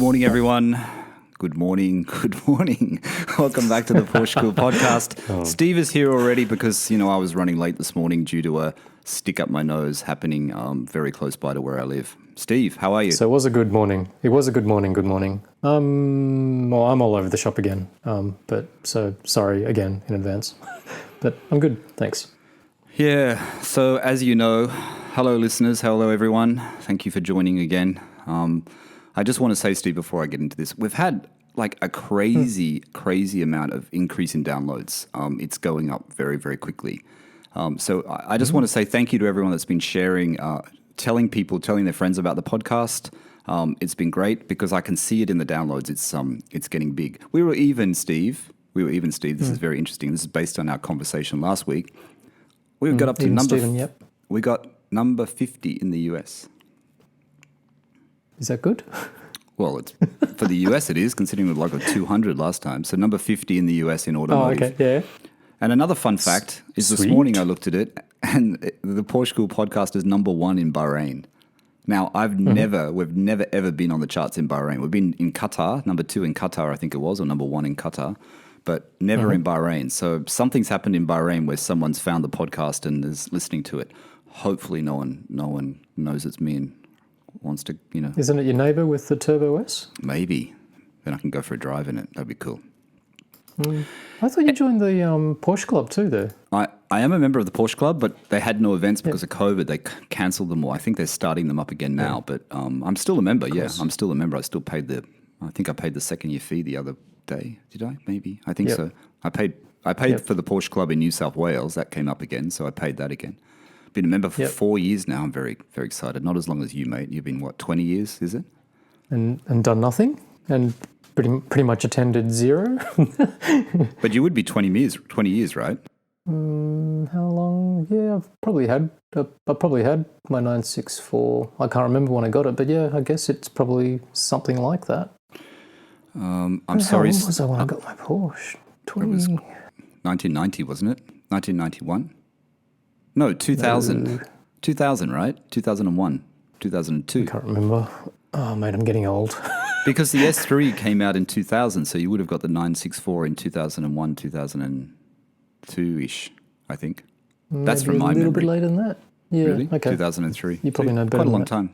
morning, everyone. Good morning. Good morning. Welcome back to the PorscheCooled Podcast. Steve is here already because, I was running late this morning due to a stick up my nose happening very close by to where I live. Steve, how are you? So it was a good morning. Good morning. Well, I'm all over the shop again. But sorry again in advance. But I'm good, thanks. Yeah, so as you know, hello listeners, hello everyone. Thank you for joining again. I just want to say, Steve, before I get into this, we've had like a crazy amount of increase in downloads. It's going up very, very quickly. So I just want to say thank you to everyone that's been sharing, telling their friends about the podcast. It's been great because I can see it in the downloads. It's getting big. We were even, Steve. This is very interesting. This is based on our conversation last week. We got up to we got number 50 in the US. Is that good? Well, it's for the US it is, considering we got 200 last time. So number 50 in the US in automotive. Oh, okay, yeah. And another fun fact is this morning I looked at it, and the PorscheCooled Podcast is number 1 in Bahrain. Now, we've never ever been on the charts in Bahrain. We've been in Qatar, number 2 in Qatar, I think it was, or number 1 in Qatar, but never in Bahrain. So something's happened in Bahrain where someone's found the podcast and is listening to it. Hopefully no one knows it's me and wants to, Isn't it your neighbour with the Turbo S? Maybe. Then I can go for a drive in it. That'd be cool. I thought you joined the Porsche Club too there. I am a member of the Porsche Club, but they had no events because of COVID. They cancelled them all. I think they're starting them up again now, but I'm still a member. Yeah, I'm still a member. I still paid I think I paid the second year fee the other day. Did I? Maybe. I think so. I paid for the Porsche Club in New South Wales. That came up again, so I paid that again. Been a member for 4 years now. I'm very, very excited. Not as long as you, mate. You've been, 20 years, is it? And done nothing? And pretty much attended zero? But you would be 20 years, right? How long? Yeah, I've probably had my 964. I can't remember when I got it, but yeah, I guess it's probably something like that. I'm sorry. How old was I when I got my Porsche? It was 1990, wasn't it? 1991? No, 2000. No. 2000, right? 2001, 2002. I can't remember. Oh, mate, I'm getting old. Because the S3 came out in 2000, so you would have got the 964 in 2001, 2002-ish, I think. That's from my memory. A little bit later than that. Yeah, really? Okay. 2003. You probably know better. Quite a long time.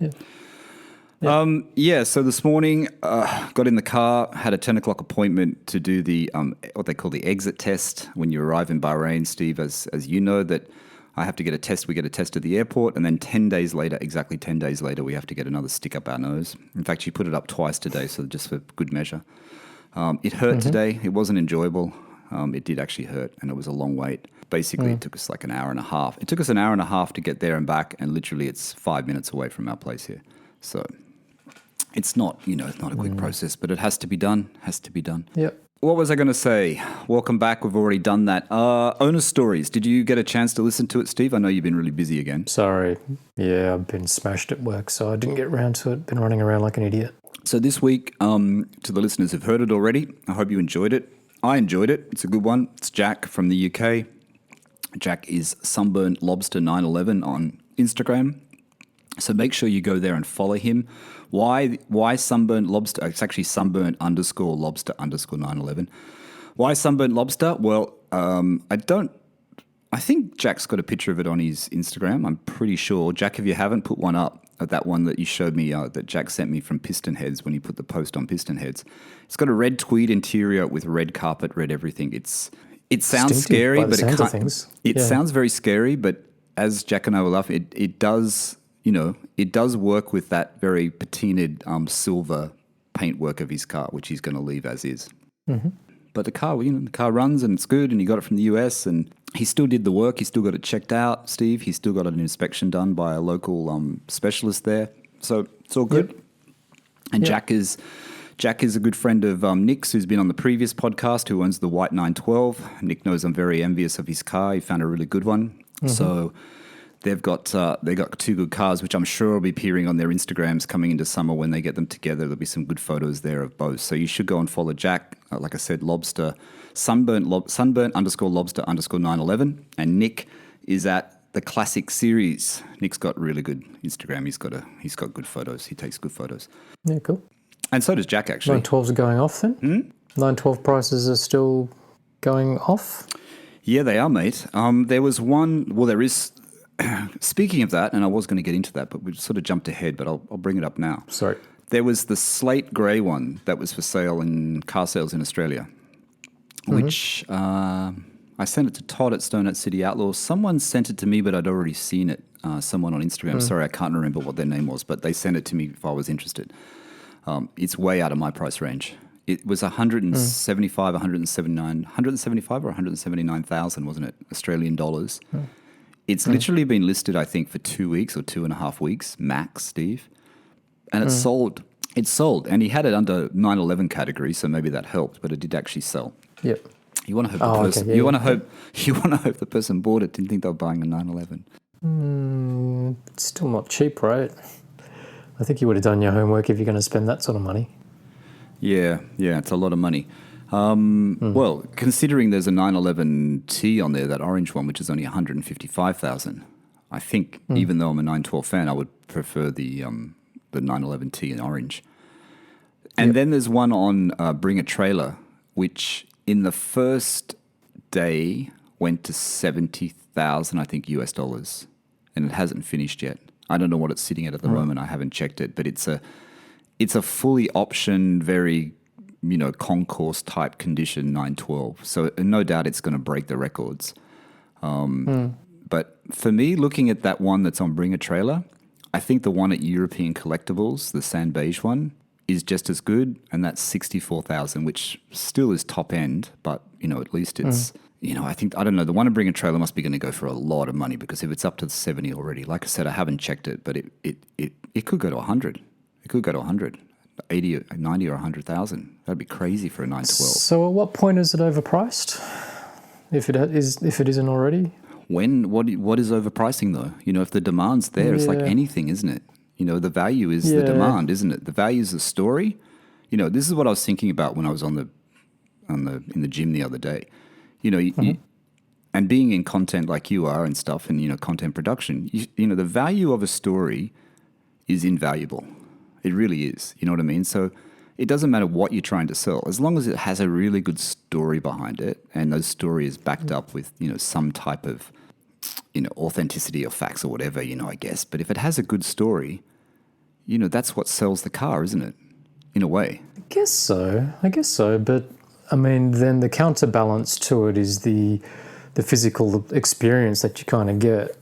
Yeah. So this morning, got in the car, had a 10 o'clock appointment to do the what they call the exit test when you arrive in Bahrain, Steve, as you know, that I have to get a test. We get a test at the airport, and then exactly 10 days later, we have to get another stick up our nose. In fact, she put it up twice today, so just for good measure. It hurt today. It wasn't enjoyable. It did actually hurt, and it was a long wait. Basically, it took us like an hour and a half. It took us an hour and a half to get there and back, and literally it's 5 minutes away from our place here. So it's not, it's not a quick process, but it has to be done. Yep. What was I going to say? Welcome back. We've already done that. Owner stories. Did you get a chance to listen to it, Steve? I know you've been really busy again. Sorry. Yeah, I've been smashed at work, so I didn't get around to it. Been running around like an idiot. So this week, to the listeners who've heard it already, I hope you enjoyed it. I enjoyed it. It's a good one. It's Jack from the UK. Jack is Sunburnt Lobster 911 on Instagram. So make sure you go there and follow him. Why Sunburnt Lobster? It's actually Sunburnt _Lobster _911. Why Sunburnt Lobster? Well, I think Jack's got a picture of it on his Instagram. I'm pretty sure. Jack, if you haven't, put one up. That one that you showed me, that Jack sent me from Piston Heads when he put the post on Piston Heads. It's got a red tweed interior with red carpet, red everything. It sounds scary, but it can't. It sounds very scary, but as Jack and I were laughing, it does. It does work with that very patinaed silver paintwork of his car, which he's going to leave as is. Mm-hmm. But the car runs and it's good, and he got it from the US, and he still did the work. He still got it checked out, Steve. He still got an inspection done by a local specialist there. So it's all good. Yep. And Jack is a good friend of Nick's, who's been on the previous podcast, who owns the white 912. Nick knows I'm very envious of his car. He found a really good one. Mm-hmm. So they got two good cars, which I'm sure will be appearing on their Instagrams coming into summer when they get them together. There'll be some good photos there of both. So you should go and follow Jack. Like I said, Sunburnt _Lobster _911. And Nick is at the Classic Series. Nick's got really good Instagram. He's got good photos. He takes good photos. Yeah, cool. And so does Jack, actually. 912s are going off then? 912 prices are still going off? Yeah, they are, mate. There was one, well, there is, speaking of that, and I was going to get into that, but we sort of jumped ahead, but I'll bring it up now. Sorry. There was the slate grey one that was for sale in car sales in Australia, which I sent it to Todd at Stone at City Outlaw. Someone sent it to me, but I'd already seen it. Someone on Instagram. Sorry, I can't remember what their name was, but they sent it to me if I was interested. It's way out of my price range. It was 175, 175 or 179,000, wasn't it? Australian dollars. It's literally been listed, I think, for 2 weeks or 2.5 weeks max, Steve. And it sold. It sold. And he had it under 911 category, so maybe that helped, but it did actually sell. Yep. You want to hope the person you want to hope the person bought it didn't think they were buying a 911. It's still not cheap, right? I think you would have done your homework if you're going to spend that sort of money. Yeah, it's a lot of money. Well, considering there's a 911T on there, that orange one, which is only 155,000, I think even though I'm a 912 fan, I would prefer the 911T in orange. And then there's one on Bring a Trailer, which in the first day went to 70,000, I think, US dollars, and it hasn't finished yet. I don't know what it's sitting at the moment. I haven't checked it, but it's a fully optioned, very, concours type condition 912. So no doubt it's going to break the records. But for me, looking at that one that's on Bring a Trailer, I think the one at European Collectibles, the sand beige one, is just as good, and that's 64,000, which still is top end, but at least it's I don't know, the one in Bring a Trailer must be going to go for a lot of money, because if it's up to 70 already, like I said, I haven't checked it, but it could go to 100. It could go to 100, 80, or 90 or 100,000. That'd be crazy for a 912. So at what point is it overpriced? If it isn't already? What is overpricing though? If the demand's there, it's like anything, isn't it? The value is the demand, isn't it? The value is the story. This is what I was thinking about when I was in the gym the other day. And being in content like you are and stuff, and content production, the value of a story is invaluable. It really is. You know what I mean? So it doesn't matter what you're trying to sell, as long as it has a really good story behind it, and those story is backed up with some type of authenticity or facts or whatever, I guess. But if it has a good story, that's what sells the car, isn't it? In a way. I guess so. But I mean, then the counterbalance to it is the physical experience that you kind of get.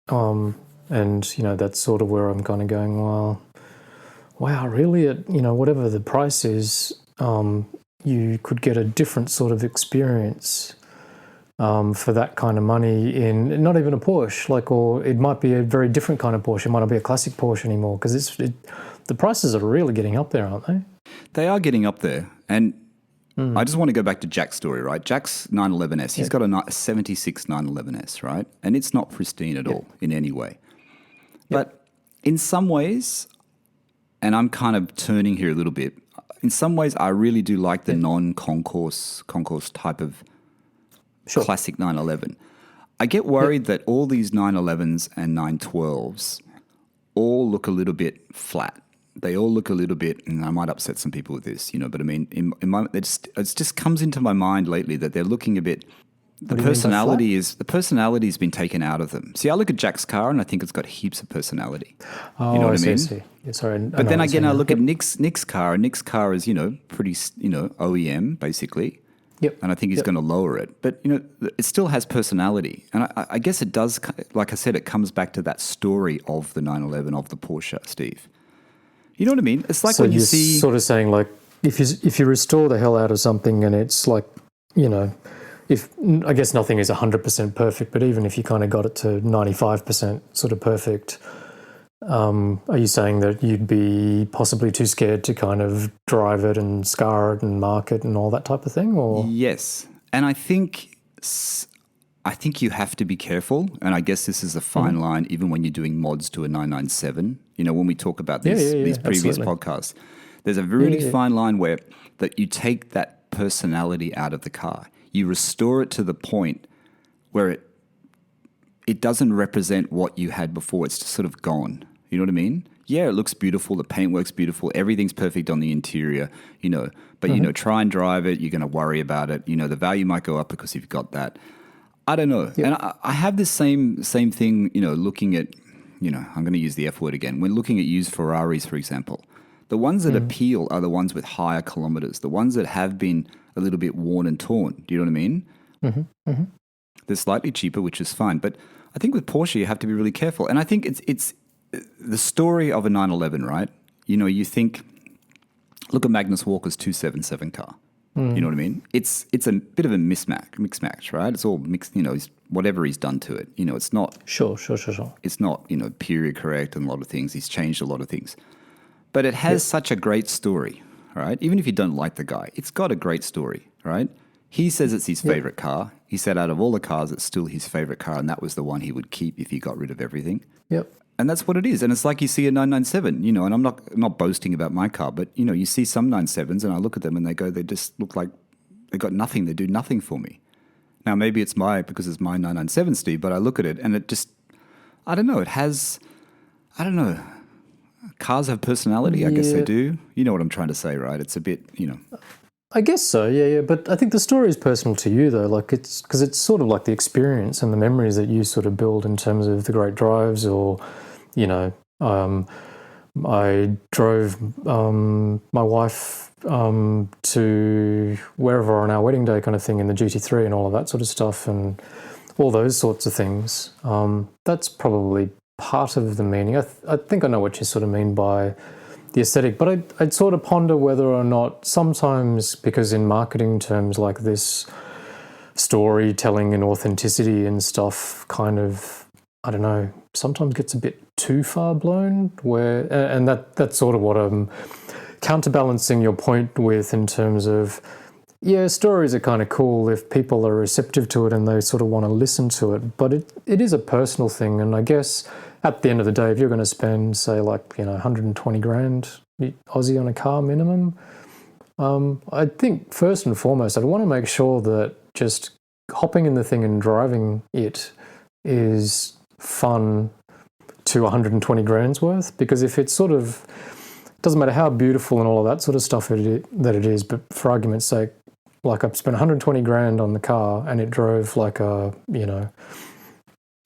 And, that's sort of where I'm kind of going, well, wow, really, whatever the price is, you could get a different sort of experience for that kind of money in not even a Porsche, or it might be a very different kind of Porsche. It might not be a classic Porsche anymore, because the prices are really getting up there, aren't they? They are getting up there. And I just want to go back to Jack's story, right? Jack's 911S, he's got a 76 911S, right? And it's not pristine at all in any way. But in some ways, and I'm kind of turning here a little bit, in some ways I really do like the concours type of classic 911. I get worried that all these 911s and 912s all look a little bit flat. They all look a little bit, and I might upset some people with this, but I mean, in my, it just comes into my mind lately that they're looking a bit. The personality's been taken out of them. See, I look at Jack's car and I think it's got heaps of personality. Oh, you know what I mean? See. Yeah, sorry, but then again, I look at Nick's car, and Nick's car is pretty OEM basically. Yep. And I think he's going to lower it, but it still has personality, and I guess it does. Like I said, it comes back to that story of the 911 of the Porsche, Steve. You know what I mean? It's like when you see sort of saying, like, if you restore the hell out of something, and it's like, if I guess nothing is 100% perfect, but even if you kind of got it to 95% sort of perfect, are you saying that you'd be possibly too scared to kind of drive it and scar it and mark it and all that type of thing? Or yes, and I think you have to be careful, and I guess this is a fine line, even when you're doing mods to a 997. When we talk about these previous podcasts, there's a really fine line where that you take that personality out of the car. You restore it to the point where it doesn't represent what you had before. It's just sort of gone. You know what I mean? Yeah, it looks beautiful. The paintwork's beautiful. Everything's perfect on the interior, But, try and drive it. You're going to worry about it. The value might go up because you've got that. I don't know. Yep. And I have this same thing, looking at, I'm going to use the F word again. When looking at used Ferraris, for example, the ones that appeal are the ones with higher kilometers, the ones that have been a little bit worn and torn. Do you know what I mean? Mm-hmm. Mm-hmm. They're slightly cheaper, which is fine. But I think with Porsche, you have to be really careful. And I think it's the story of a 911, right? You think, look at Magnus Walker's 277 car. You know what I mean? It's a bit of a mixed match, right? It's all mixed, whatever he's done to it. It's not... Sure. It's not, period correct and a lot of things. He's changed a lot of things. But it has such a great story, right? Even if you don't like the guy, it's got a great story, right? He says it's his favorite car. He said out of all the cars, it's still his favorite car, and that was the one he would keep if he got rid of everything. Yep. And that's what it is. And it's like you see a 997, and I'm not boasting about my car, but, you see some 97s and I look at them and they just look like they got nothing. They do nothing for me. Now, maybe it's because it's my 997, Steve, but I look at it and it just, I don't know. It has, I don't know. Cars have personality. I guess they do. You know what I'm trying to say, right? It's a bit, I guess so, yeah. But I think the story is personal to you, though. Like it's because it's sort of like the experience and the memories that you sort of build in terms of the great drives, or, I drove my wife to wherever on our wedding day, kind of thing, in the GT3 and all of that sort of stuff, and all those sorts of things. That's probably part of the meaning. I think I know what you sort of mean by the aesthetic, but I'd sort of ponder whether or not sometimes, because in marketing terms like this, storytelling and authenticity and stuff kind of, I don't know, sometimes gets a bit too far blown, and that's sort of what I'm counterbalancing your point with, in terms of, yeah, stories are kind of cool if people are receptive to it and they sort of want to listen to it, but it is a personal thing. And I guess at the end of the day, if you're going to spend, say, 120 grand Aussie on a car minimum, I think first and foremost, I'd want to make sure that just hopping in the thing and driving it is fun to 120 grand's worth. Because if it's sort of, doesn't matter how beautiful and all of that sort of stuff that it is, but for argument's sake, like I've spent 120 grand on the car and it drove like a,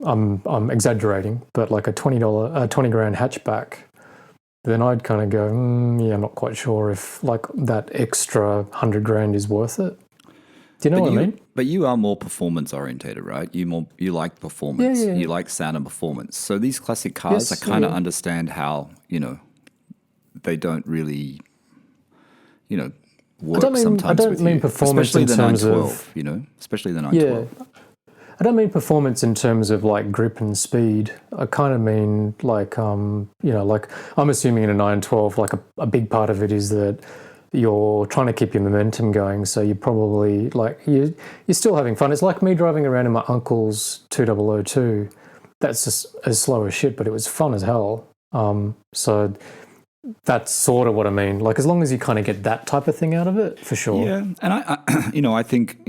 I'm exaggerating, but like a $20 grand hatchback, then I'd kind of go, I'm not quite sure if like that extra 100 grand is worth it. Do you know what I mean? But you are more performance orientated, right? You like performance. Yeah. You like sound and performance. So these classic cars, I kind of understand how, they don't really, work sometimes. I don't mean performance especially in the terms 912, especially the 912. Yeah. I don't mean performance in terms of like grip and speed. I kind of mean like, like I'm assuming in a 912, like a big part of it is that you're trying to keep your momentum going. So you're probably like, you're still having fun. It's like me driving around in my uncle's 2002. That's just as slow as shit, but it was fun as hell. So that's sort of what I mean. Like, as long as you kind of get that type of thing out of it, for sure. Yeah, and I think,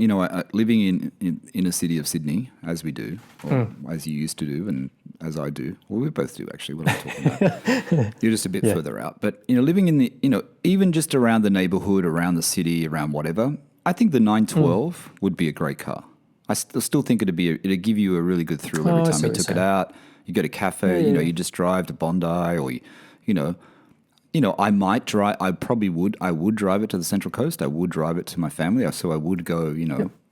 living in inner city of Sydney, as we do, or as you used to do, and as I do, well, we both do actually. What I'm talking about, you're just a bit further out. But living in the, even just around the neighborhood, around the city, around whatever, I think the 912 would be a great car. I still think it'd give you a really good thrill every time you took it out. You go to cafe, you just drive to Bondi, or I might drive. I would drive it to the Central Coast. I would drive it to my family. So I would go.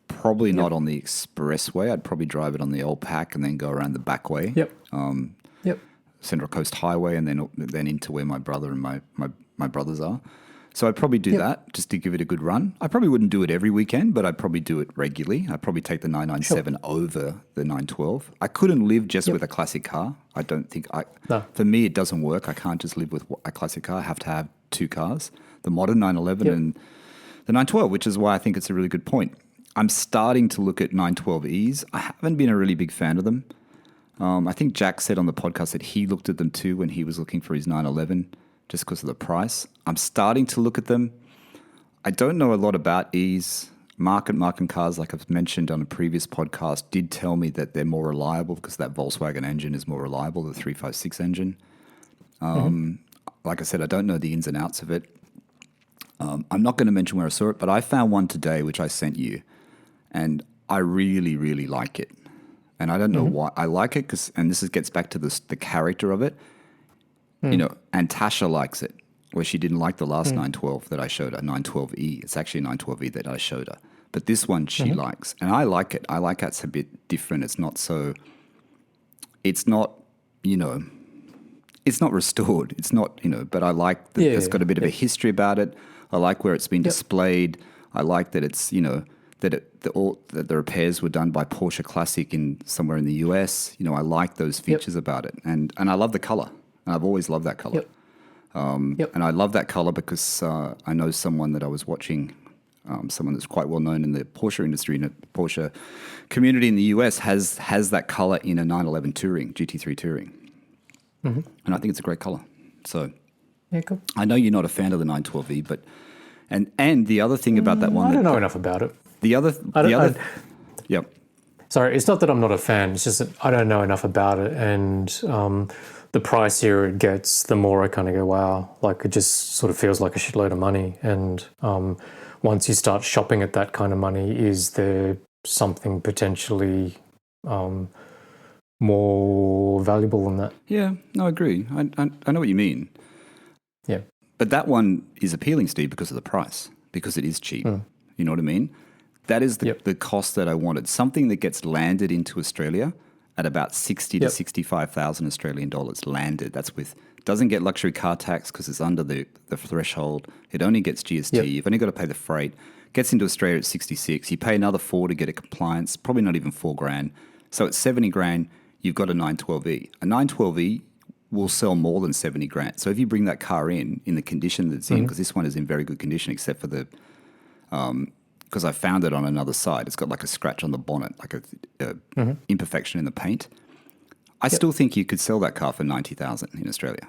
Probably not on the expressway. I'd probably drive it on the old pack and then go around the back way. Central Coast Highway, and then into where my brother and my brothers are. So I'd probably do that just to give it a good run. I probably wouldn't do it every weekend, but I'd probably do it regularly. I'd probably take the 997 over the 912. I couldn't live just with a classic car. I don't think for me, it doesn't work. I can't just live with a classic car. I have to have two cars, the modern 911 and the 912, which is why I think it's a really good point. I'm starting to look at 912Es. I haven't been a really big fan of them. I think Jack said on the podcast that he looked at them too when he was looking for his 911. Just because of the price. I'm starting to look at them. I don't know a lot about E's. Mark and Cars, like I've mentioned on a previous podcast, did tell me that they're more reliable because that Volkswagen engine is more reliable, the 356 engine. Like I said, I don't know the ins and outs of it. I'm not going to mention where I saw it, but I found one today which I sent you, and I really, really like it. And I don't know why I like it, and this gets back to the character of it. You know, and Tasha likes it, where she didn't like the last 912 that I showed her, 912E. It's actually 912E that I showed her. But this one she likes, and I like it. I like it's a bit different. It's not, you know, it's not restored. It's not, you know, but I like that it's got a bit of a history about it. I like where it's been displayed. I like that it's, you know, that the repairs were done by Porsche Classic somewhere in the US. You know, I like those features about it. And I love the color. I've always loved that color. And I love that color because I know someone that I was watching, someone that's quite well known in the Porsche industry, in the Porsche community in the US, has that color in a 911 Touring, GT3 Touring. And I think it's a great color. So cool. I know you're not a fan of the 912E, but and the other thing about that one, I don't know enough about it. Yep. Sorry, it's not that I'm not a fan. It's just that I don't know enough about it, and the pricier it gets, the more I kind of go, wow, like it just sort of feels like a shitload of money. And once you start shopping at that kind of money, is there something potentially more valuable than that? Yeah, no, I agree. I know what you mean. Yeah. But that one is appealing, Steve, because of the price, because it is cheap. You know what I mean? That is the cost that I wanted. Something that gets landed into Australia at about 60 to 65,000 Australian dollars landed. That's doesn't get luxury car tax because it's under the threshold. It only gets GST. You've only got to pay the freight. Gets into Australia at 66. You pay another 4 to get it compliance, probably not even $4,000. So at 70 grand, you've got a 912E. A 912E will sell more than 70 grand. So if you bring that car in the condition that it's in, because this one is in very good condition, except for the, because I found it on another site. It's got like a scratch on the bonnet, like a imperfection in the paint. I still think you could sell that car for 90,000 in Australia,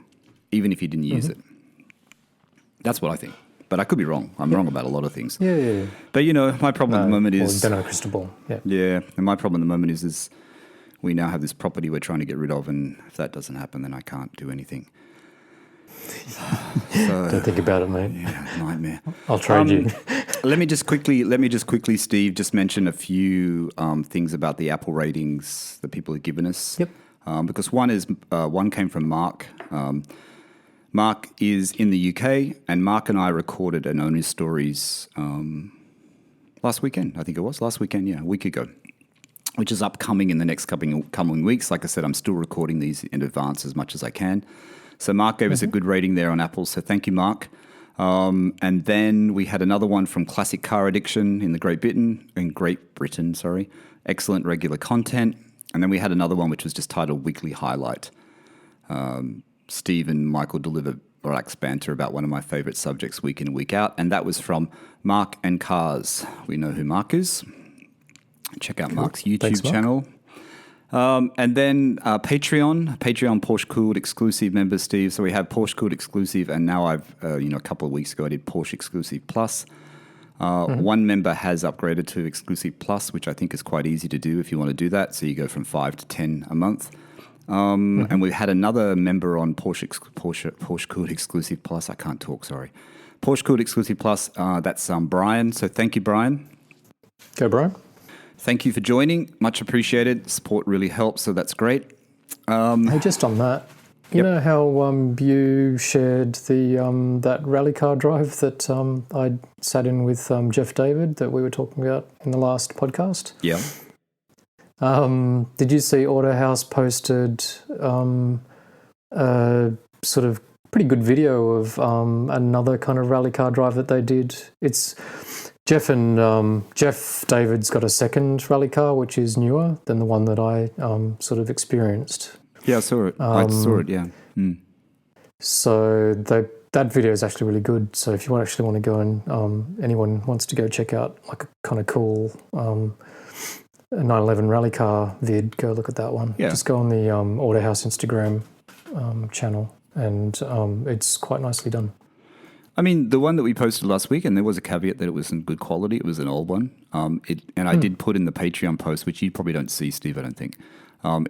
even if you didn't use it. That's what I think. But I could be wrong. I'm wrong about a lot of things. Yeah. But, you know, my problem at the moment is... Well, don't know crystal ball. Yeah. And my problem at the moment is we now have this property we're trying to get rid of, and if that doesn't happen, then I can't do anything. So, don't think about it, mate. Yeah, nightmare. I'll trade you. Let me just quickly, Steve, just mention a few things about the Apple ratings that people have given us. Yep. Because one came from Mark. Mark is in the UK, and Mark and I recorded an Owner's Stories last weekend. I think it was last weekend. Yeah, a week ago, which is upcoming in the next coming weeks. Like I said, I'm still recording these in advance as much as I can. So Mark gave us a good rating there on Apple. So thank you, Mark. And then we had another one from Classic Car Addiction in Great Britain. Excellent regular content. And then we had another one which was just titled Weekly Highlight. Steve and Michael deliver relaxed banter about one of my favorite subjects week in and week out. And that was from Mark and Cars. We know who Mark is. Check out Mark's YouTube channel. And then Patreon PorscheCooled Exclusive members, Steve. So we have PorscheCooled Exclusive, and now a couple of weeks ago I did Porsche Exclusive Plus. One member has upgraded to Exclusive Plus, which I think is quite easy to do if you want to do that. So you go from 5 to 10 a month. And we had another member on PorscheCooled Exclusive Plus. I can't talk, sorry. PorscheCooled Exclusive Plus, that's Brian. So thank you, Brian. Go, Brian. Thank you for joining. Much appreciated. Support really helps, so that's great. Hey, just on that, you know how you shared that rally car drive that I sat in with Jeff David that we were talking about in the last podcast? Yeah. Did you see Autohouse posted a sort of pretty good video of another kind of rally car drive that they did? It's Jeff David's got a second rally car, which is newer than the one that I sort of experienced. Yeah, I saw it. I saw it, yeah. So that video is actually really good. So if you actually want to go and anyone wants to go check out like a kind of cool 911 rally car vid, go look at that one. Yeah. Just go on the Autohouse Instagram channel, and it's quite nicely done. I mean, the one that we posted last week, and there was a caveat that it was in good quality. It was an old one. I did put in the Patreon post, which you probably don't see, Steve, I don't think.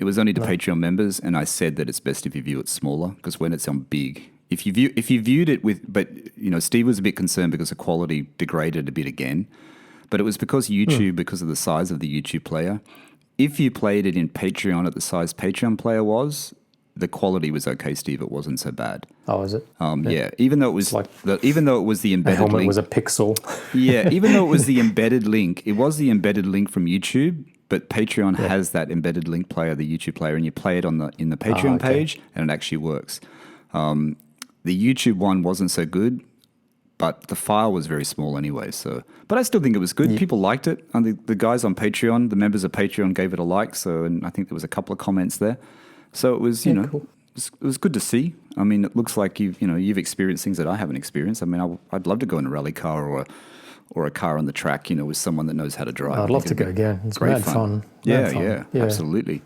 It was only to Patreon members, and I said that it's best if you view it smaller, because when it's on big, if you viewed it with, but Steve was a bit concerned because the quality degraded a bit again, but it was because YouTube, because of the size of the YouTube player. If you played it in Patreon at the size Patreon player was, the quality was okay, Steve. It wasn't so bad. Oh, is it? Yeah. Even though it was even though it was the embedded helmet link, was a pixel. yeah. Even though it was the embedded link, it was the embedded link from YouTube. But Patreon has that embedded link player, the YouTube player, and you play it in the Patreon page, and it actually works. The YouTube one wasn't so good, but the file was very small anyway. So, but I still think it was good. Yeah. People liked it, and the guys on Patreon, the members of Patreon, gave it a like. So, and I think there was a couple of comments there. So it was, cool. It was good to see. I mean, it looks like you've experienced things that I haven't experienced. I mean, I'd love to go in a rally car or a car on the track, with someone that knows how to drive. I'd love to go again. It's great fun. Yeah, absolutely.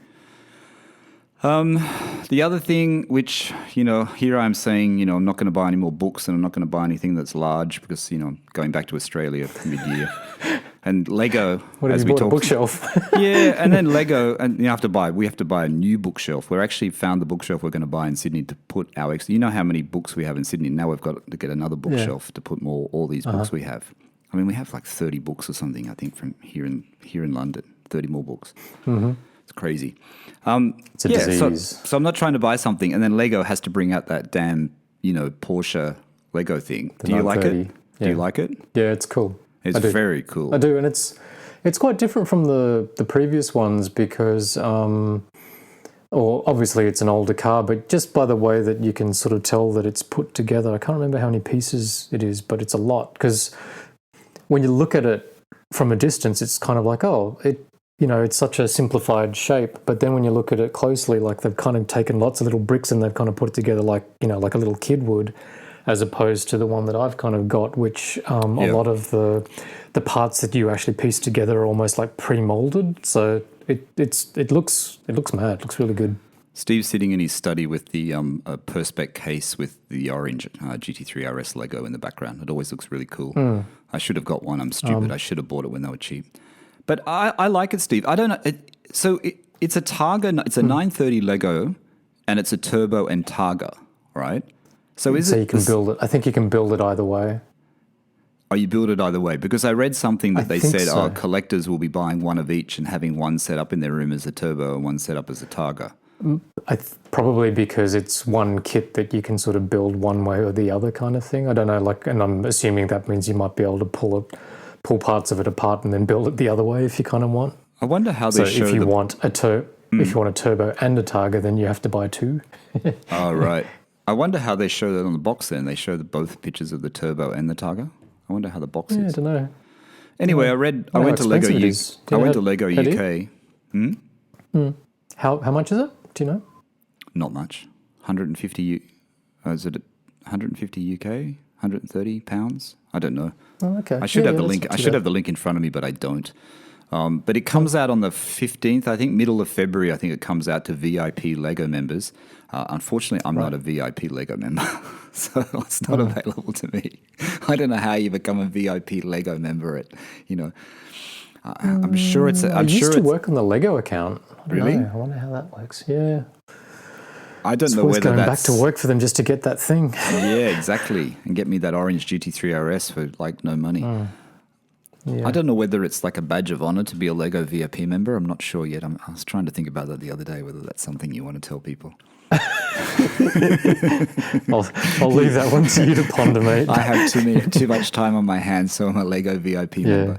The other thing, which, here I'm saying, I'm not going to buy any more books and I'm not going to buy anything that's large because, I'm going back to Australia mid-year. And Lego, what as we talked, a bookshelf. Yeah, and then Lego, and we have to buy a new bookshelf. We're actually found the bookshelf we're going to buy in Sydney to put our you know how many books we have in Sydney. Now we've got to get another bookshelf to put all these books we have. I mean, we have like 30 books or something, I think, from here in London. 30 more books. Mm-hmm. It's crazy. It's a disease. So I'm not trying to buy something, and then Lego has to bring out that damn, Porsche Lego thing. Do you like it? Yeah. Do you like it? Yeah, it's cool. It's very cool. I do, and it's quite different from the previous ones because, obviously it's an older car, but just by the way that you can sort of tell that it's put together. I can't remember how many pieces it is, but it's a lot because when you look at it from a distance, it's kind of like, it's such a simplified shape. But then when you look at it closely, like they've kind of taken lots of little bricks and they've kind of put it together like a little kid would, as opposed to the one that I've kind of got, which a lot of the parts that you actually piece together are almost like pre-molded. So it looks mad. It looks really good. Steve's sitting in his study with the Perspex case with the orange GT3 RS Lego in the background. It always looks really cool. I should have got one. I'm stupid. I should have bought it when they were cheap. But I like it, Steve. I don't know. It's a Targa. It's a 930 Lego, and it's a turbo and Targa, right? So you can build it. I think you can build it either way. Oh, you build it either way? Because I read something that they said, so. Collectors will be buying one of each and having one set up in their room as a turbo and one set up as a Targa. Probably because it's one kit that you can sort of build one way or the other kind of thing. I don't know, and I'm assuming that means you might be able to pull parts of it apart and then build it the other way if you kind of want. I wonder how they show if you want a turbo and a Targa, then you have to buy two. Oh, right. I wonder how they show that on the box then. They show both pictures of the turbo and the Targa. I wonder how the box is. I don't know. Anyway, I went to Lego UK. How much is it? Do you know? Not much. 150 is it 150 UK? 130 pounds? I don't know. Oh, okay. I should have the link. I should have the link in front of me, but I don't. But it comes out on the 15th, I think, middle of February. I think it comes out to VIP Lego members. Unfortunately, I'm not a VIP Lego member, so it's not available to me. I don't know how you become a VIP Lego member. I'm sure it's. I used to work on the Lego account. Really? I wonder how that works. Yeah. I don't know whether going that's back to work for them just to get that thing. Yeah, exactly, and get me that orange GT3 RS for like no money. Yeah. I don't know whether it's like a badge of honor to be a Lego VIP member. I'm not sure yet. I was trying to think about that the other day, whether that's something you want to tell people. I'll leave that one to you to ponder, mate. I have too much time on my hands, so I'm a Lego VIP member.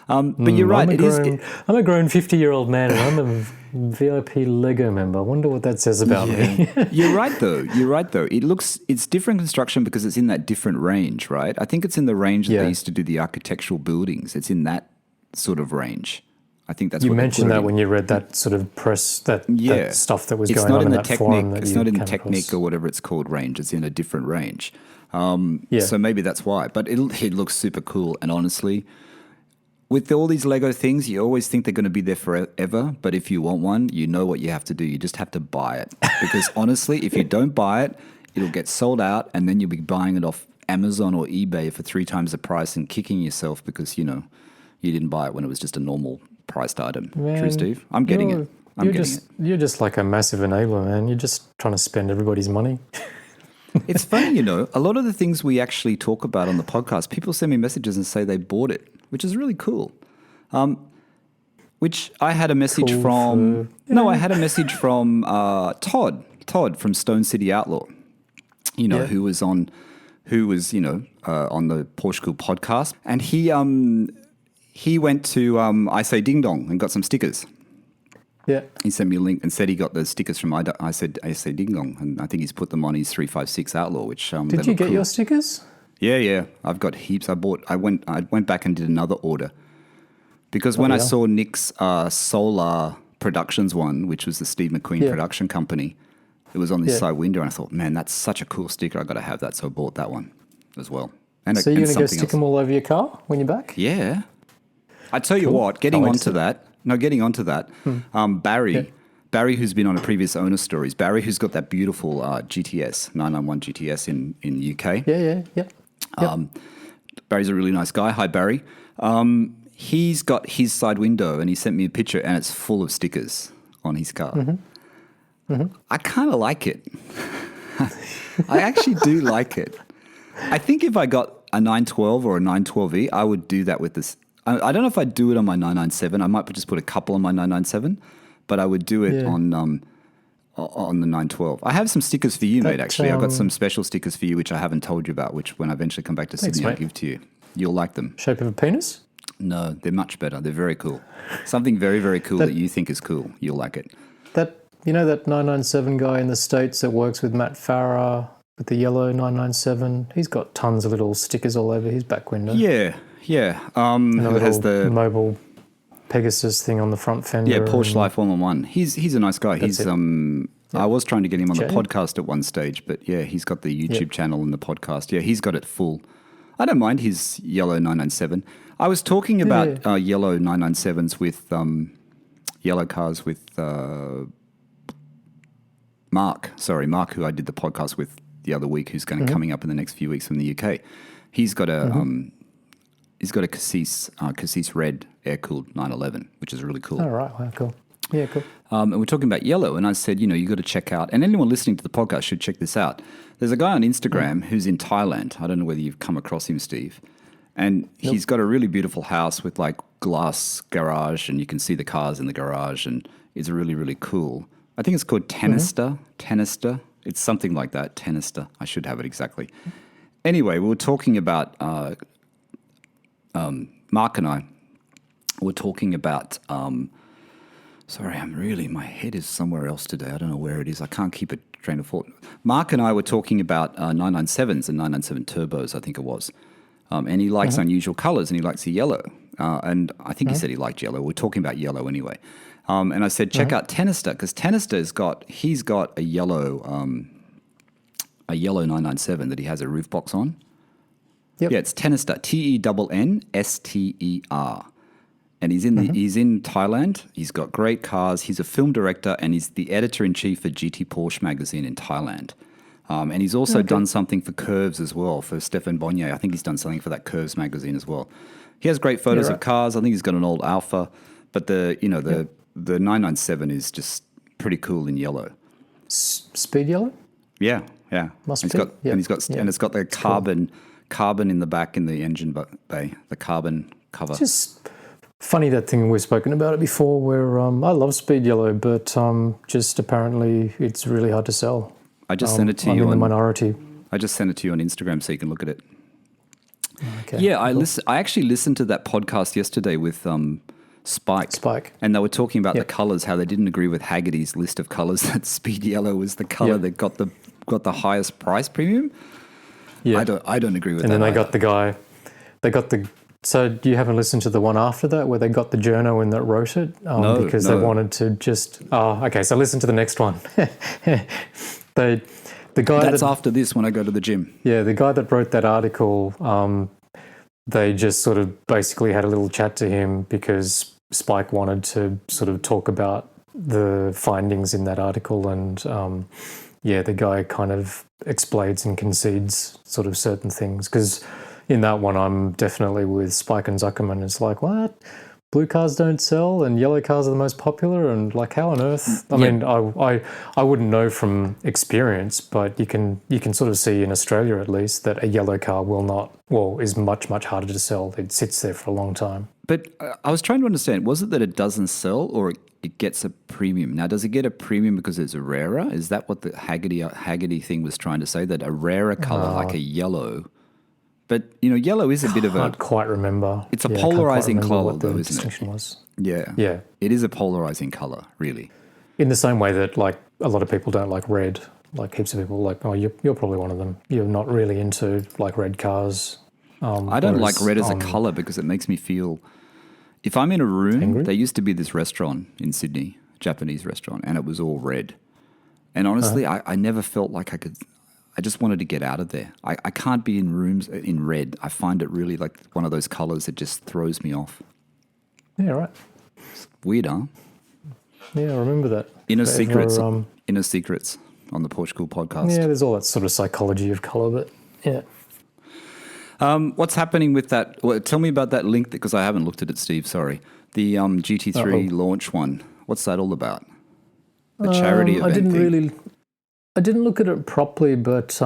But you're right. I'm a grown 50-year-old man, and I'm a VIP Lego member. I wonder what that says about me. You're right, though. It's different construction because it's in that different range, right? I think it's in the range that they used to do the architectural buildings. It's in that sort of range. I think that's you what mentioned that when you read that sort of press that stuff that was going on in that forum. It's not in the Technic or whatever it's called range. It's in a different range. So maybe that's why. But it looks super cool. And honestly, with all these Lego things, you always think they're going to be there forever. But if you want one, you know what you have to do. You just have to buy it. Because honestly, if you don't buy it, it'll get sold out and then you'll be buying it off Amazon or eBay for 3 times the price and kicking yourself because, you didn't buy it when it was just a normal priced item. Man, True, Steve? I'm getting it. You're just like a massive enabler, man. You're just trying to spend everybody's money. It's funny, a lot of the things we actually talk about on the podcast, people send me messages and say they bought it, which is really cool. Which I had a message from... No, I had a message from Todd from Stone City Outlaw, who was on the PorscheCooled podcast. And he went to I Say Ding Dong and got some stickers. Yeah. He sent me a link and said he got those stickers from I Say Ding Dong, and I think he's put them on his 356 Outlaw, which Did you get your stickers? Yeah. I've got heaps. I went back and did another order. Because when I saw Nick's Solar Productions one, which was the Steve McQueen production company, it was on this side window, and I thought, man, that's such a cool sticker. I got to have that, so I bought that one as well. So you're going to go stick them all over your car when you're back? Yeah. I tell you what, getting onto that, Barry, who's been on a previous owner stories, Barry, who's got that beautiful GTS 991 GTS in UK. Yeah. Barry's a really nice guy. Hi, Barry. He's got his side window and he sent me a picture and it's full of stickers on his car. I kind of like it. I actually do like it. I think if I got a 912 or a 912E, I would do that with this. I don't know if I'd do it on my 997. I might just put a couple on my 997, but I would do it on the 912. I have some stickers for you, mate, actually. I've got some special stickers for you, which I haven't told you about, which when I eventually come back to Sydney, I'll give to you. You'll like them. Shape of a penis? No, they're much better. They're very cool. Something very, very cool that you think is cool. You'll like it. That 997 guy in the States that works with Matt Farah with the yellow 997, he's got tons of little stickers all over his back window. Yeah. Who has the mobile Pegasus thing on the front fender. Yeah, Porsche Life 111. He's a nice guy. I was trying to get him on the podcast at one stage, but yeah, he's got the YouTube channel and the podcast. Yeah, he's got it full. I don't mind his yellow 997. I was talking about yellow 997s with yellow cars with Mark, who I did the podcast with the other week, who's going to coming up in the next few weeks from the UK. He's got a Cassis Red air-cooled 911, which is really cool. Oh, right. Wow, cool. Yeah, cool. And we're talking about yellow, and I said, you got to check out, and anyone listening to the podcast should check this out. There's a guy on Instagram who's in Thailand. I don't know whether you've come across him, Steve. And he's got a really beautiful house with like glass garage, and you can see the cars in the garage, and it's really, really cool. I think it's called Tenister. It's something like that, Tenister. I should have it exactly. Anyway, we were talking about, Mark and I were talking about, my head is somewhere else today. I don't know where it is. I can't keep a train of thought. Mark and I were talking about 997s and 997 turbos, I think it was. And he likes unusual colors, and he likes the yellow. And I think he said he liked yellow. We're talking about yellow anyway. And I said, check out Tenister, because Tenister's got a yellow 997 that he has a roof box on. Yep. Yeah, it's Tenister, Tennster. And he's in Thailand. He's got great cars. He's a film director, and he's the editor-in-chief for GT Porsche magazine in Thailand. And he's also done something for Curves as well, for Stefan Bonnier. I think he's done something for that Curves magazine as well. He has great photos of cars. I think he's got an old Alfa, but the 997 is just pretty cool in yellow. Speed yellow? Yeah. Must be. And it's got the carbon in the back in the engine bay, the carbon cover. It's just funny, that thing we've spoken about it before, where I love speed yellow, but just apparently it's really hard to sell. I just sent it to you. I'm in the minority. I just sent it to you on Instagram so you can look at it. Okay. Yeah, I actually listened to that podcast yesterday with Spike. And they were talking about the colours, how they didn't agree with Haggerty's list of colours, that speed yellow was the colour that got the highest price premium. Yeah. I don't agree with that. And then they got the guy. So you haven't listened to the one after that where they got the journo in that wrote it? Because they wanted to just... Oh, okay, so listen to the next one. The guy That's after this when I go to the gym. Yeah, the guy that wrote that article, they just sort of basically had a little chat to him because Spike wanted to sort of talk about the findings in that article and, the guy kind of explains and concedes sort of certain things. Because in that one, I'm definitely with Spike and Zuckerman. It's like, what? Blue cars don't sell and yellow cars are the most popular, and like, how on earth? I mean, I wouldn't know from experience, but you can sort of see in Australia at least that a yellow car is much, much harder to sell. It sits there for a long time. But I was trying to understand, was it that it doesn't sell or it gets a premium? Now, does it get a premium because it's rarer? Is that what the Haggerty thing was trying to say, that a rarer color like a yellow? But, yellow is a bit of a... I can't quite remember. It's a polarizing color, though, isn't it? Distinction was. Yeah. Yeah. It is a polarizing color, really. In the same way that, like, a lot of people don't like red. Like, heaps of people like, oh, you're probably one of them. You're not really into, like, red cars. I don't like red as a color because it makes me feel... If I'm in a room, angry? There used to be this restaurant in Sydney, Japanese restaurant, and it was all red. And honestly, I never felt like I could... I just wanted to get out of there. I can't be in rooms in red. I find it really like one of those colors that just throws me off. Yeah, right. It's weird, huh? Yeah, I remember that. Inner Secrets on the PorscheCooled Podcast. Yeah, there's all that sort of psychology of color, but yeah. What's happening with that? Well, tell me about that link, because I haven't looked at it, Steve. Sorry. The GT3 launch one. What's that all about? The charity event I didn't look at it properly, but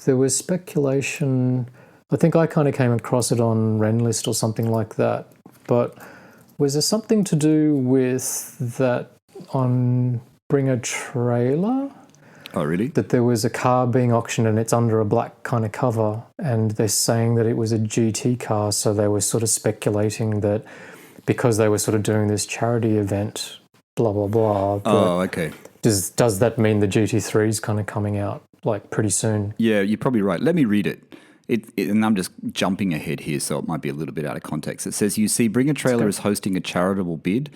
there was speculation. I think I kind of came across it on Renlist or something like that. But was there something to do with that on Bring a Trailer? Oh, really? That there was a car being auctioned and it's under a black kind of cover, and they're saying that it was a GT car, so they were sort of speculating that because they were sort of doing this charity event, blah, blah, blah. Oh, okay. Does that mean the GT3 is kind of coming out like pretty soon? Yeah, you're probably right. Let me read it. And I'm just jumping ahead here, so it might be a little bit out of context. It says, Bring a Trailer is hosting a charitable bid,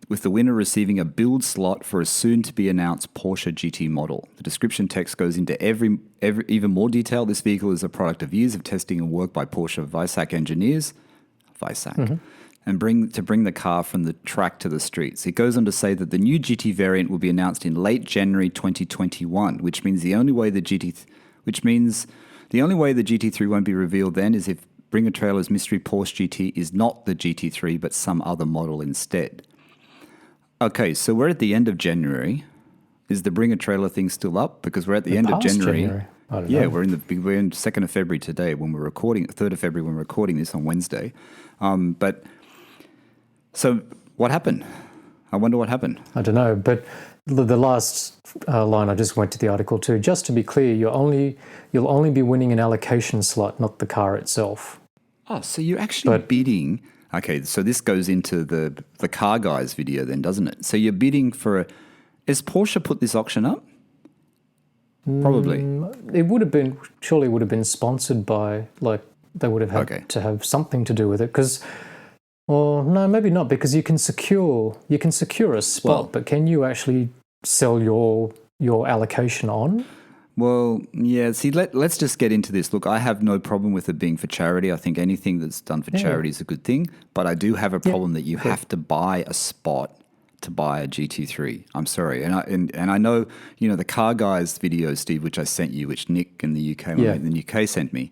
with the winner receiving a build slot for a soon-to-be-announced Porsche GT model. The description text goes into every even more detail. This vehicle is a product of years of testing and work by Porsche Weissach engineers. And bring the car from the track to the streets. It goes on to say that the new GT variant will be announced in late January 2021, which means the only way the GT3 won't be revealed then is if Bring a Trailer's mystery Porsche GT is not the GT3 but some other model instead. Okay, so we're at the end of January. Is the Bring a Trailer thing still up? Because we're at the end of January. I don't know. We're in 2nd of February today when we're recording, 3rd of February when we're recording this on Wednesday. So what happened? I wonder what happened. I don't know, but the last line, I just went to the article too. Just to be clear, you'll only be winning an allocation slot, not the car itself. Oh, so you're actually bidding. Okay, so this goes into the car guys video then, doesn't it? So you're bidding for Has Porsche put this auction up? Probably. It would have been, surely would have been sponsored by, like, they would have had to have something to do with it, because... Well, no, maybe not, because you can secure a spot, but can you actually sell your allocation on? Well, yeah. See, let's just get into this. Look, I have no problem with it being for charity. I think anything that's done for charity is a good thing. But I do have a problem that you have to buy a spot to buy a GT3. I'm sorry, and I know the Car Guys video, Steve, which I sent you, which Nick in the UK sent me.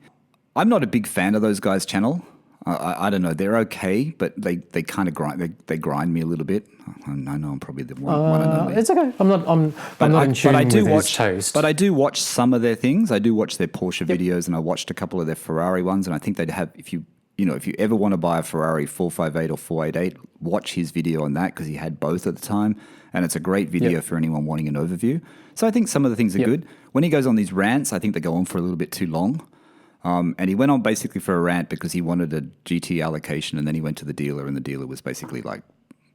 I'm not a big fan of those guys' channel. I don't know. They're okay, but they kind of grind me a little bit. I know I'm probably the one and only. It's okay. I'm not in tune with his taste. But I do watch some of their things. I do watch their Porsche videos, and I watched a couple of their Ferrari ones. And I think they'd have, if you ever want to buy a Ferrari 458 or 488, watch his video on that, because he had both at the time, and it's a great video for anyone wanting an overview. So I think some of the things are good. When he goes on these rants, I think they go on for a little bit too long. And he went on basically for a rant because he wanted a GT allocation, and then he went to the dealer, and the dealer was basically like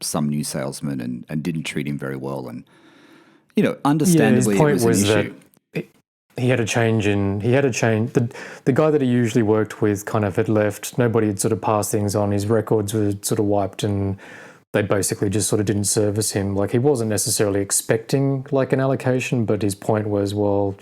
some new salesman and didn't treat him very well. And, understandably, his point it was an issue. That he had a change. The guy that he usually worked with kind of had left. Nobody had sort of passed things on. His records were sort of wiped, and they basically just sort of didn't service him. Like, he wasn't necessarily expecting like an allocation, but his point was, well,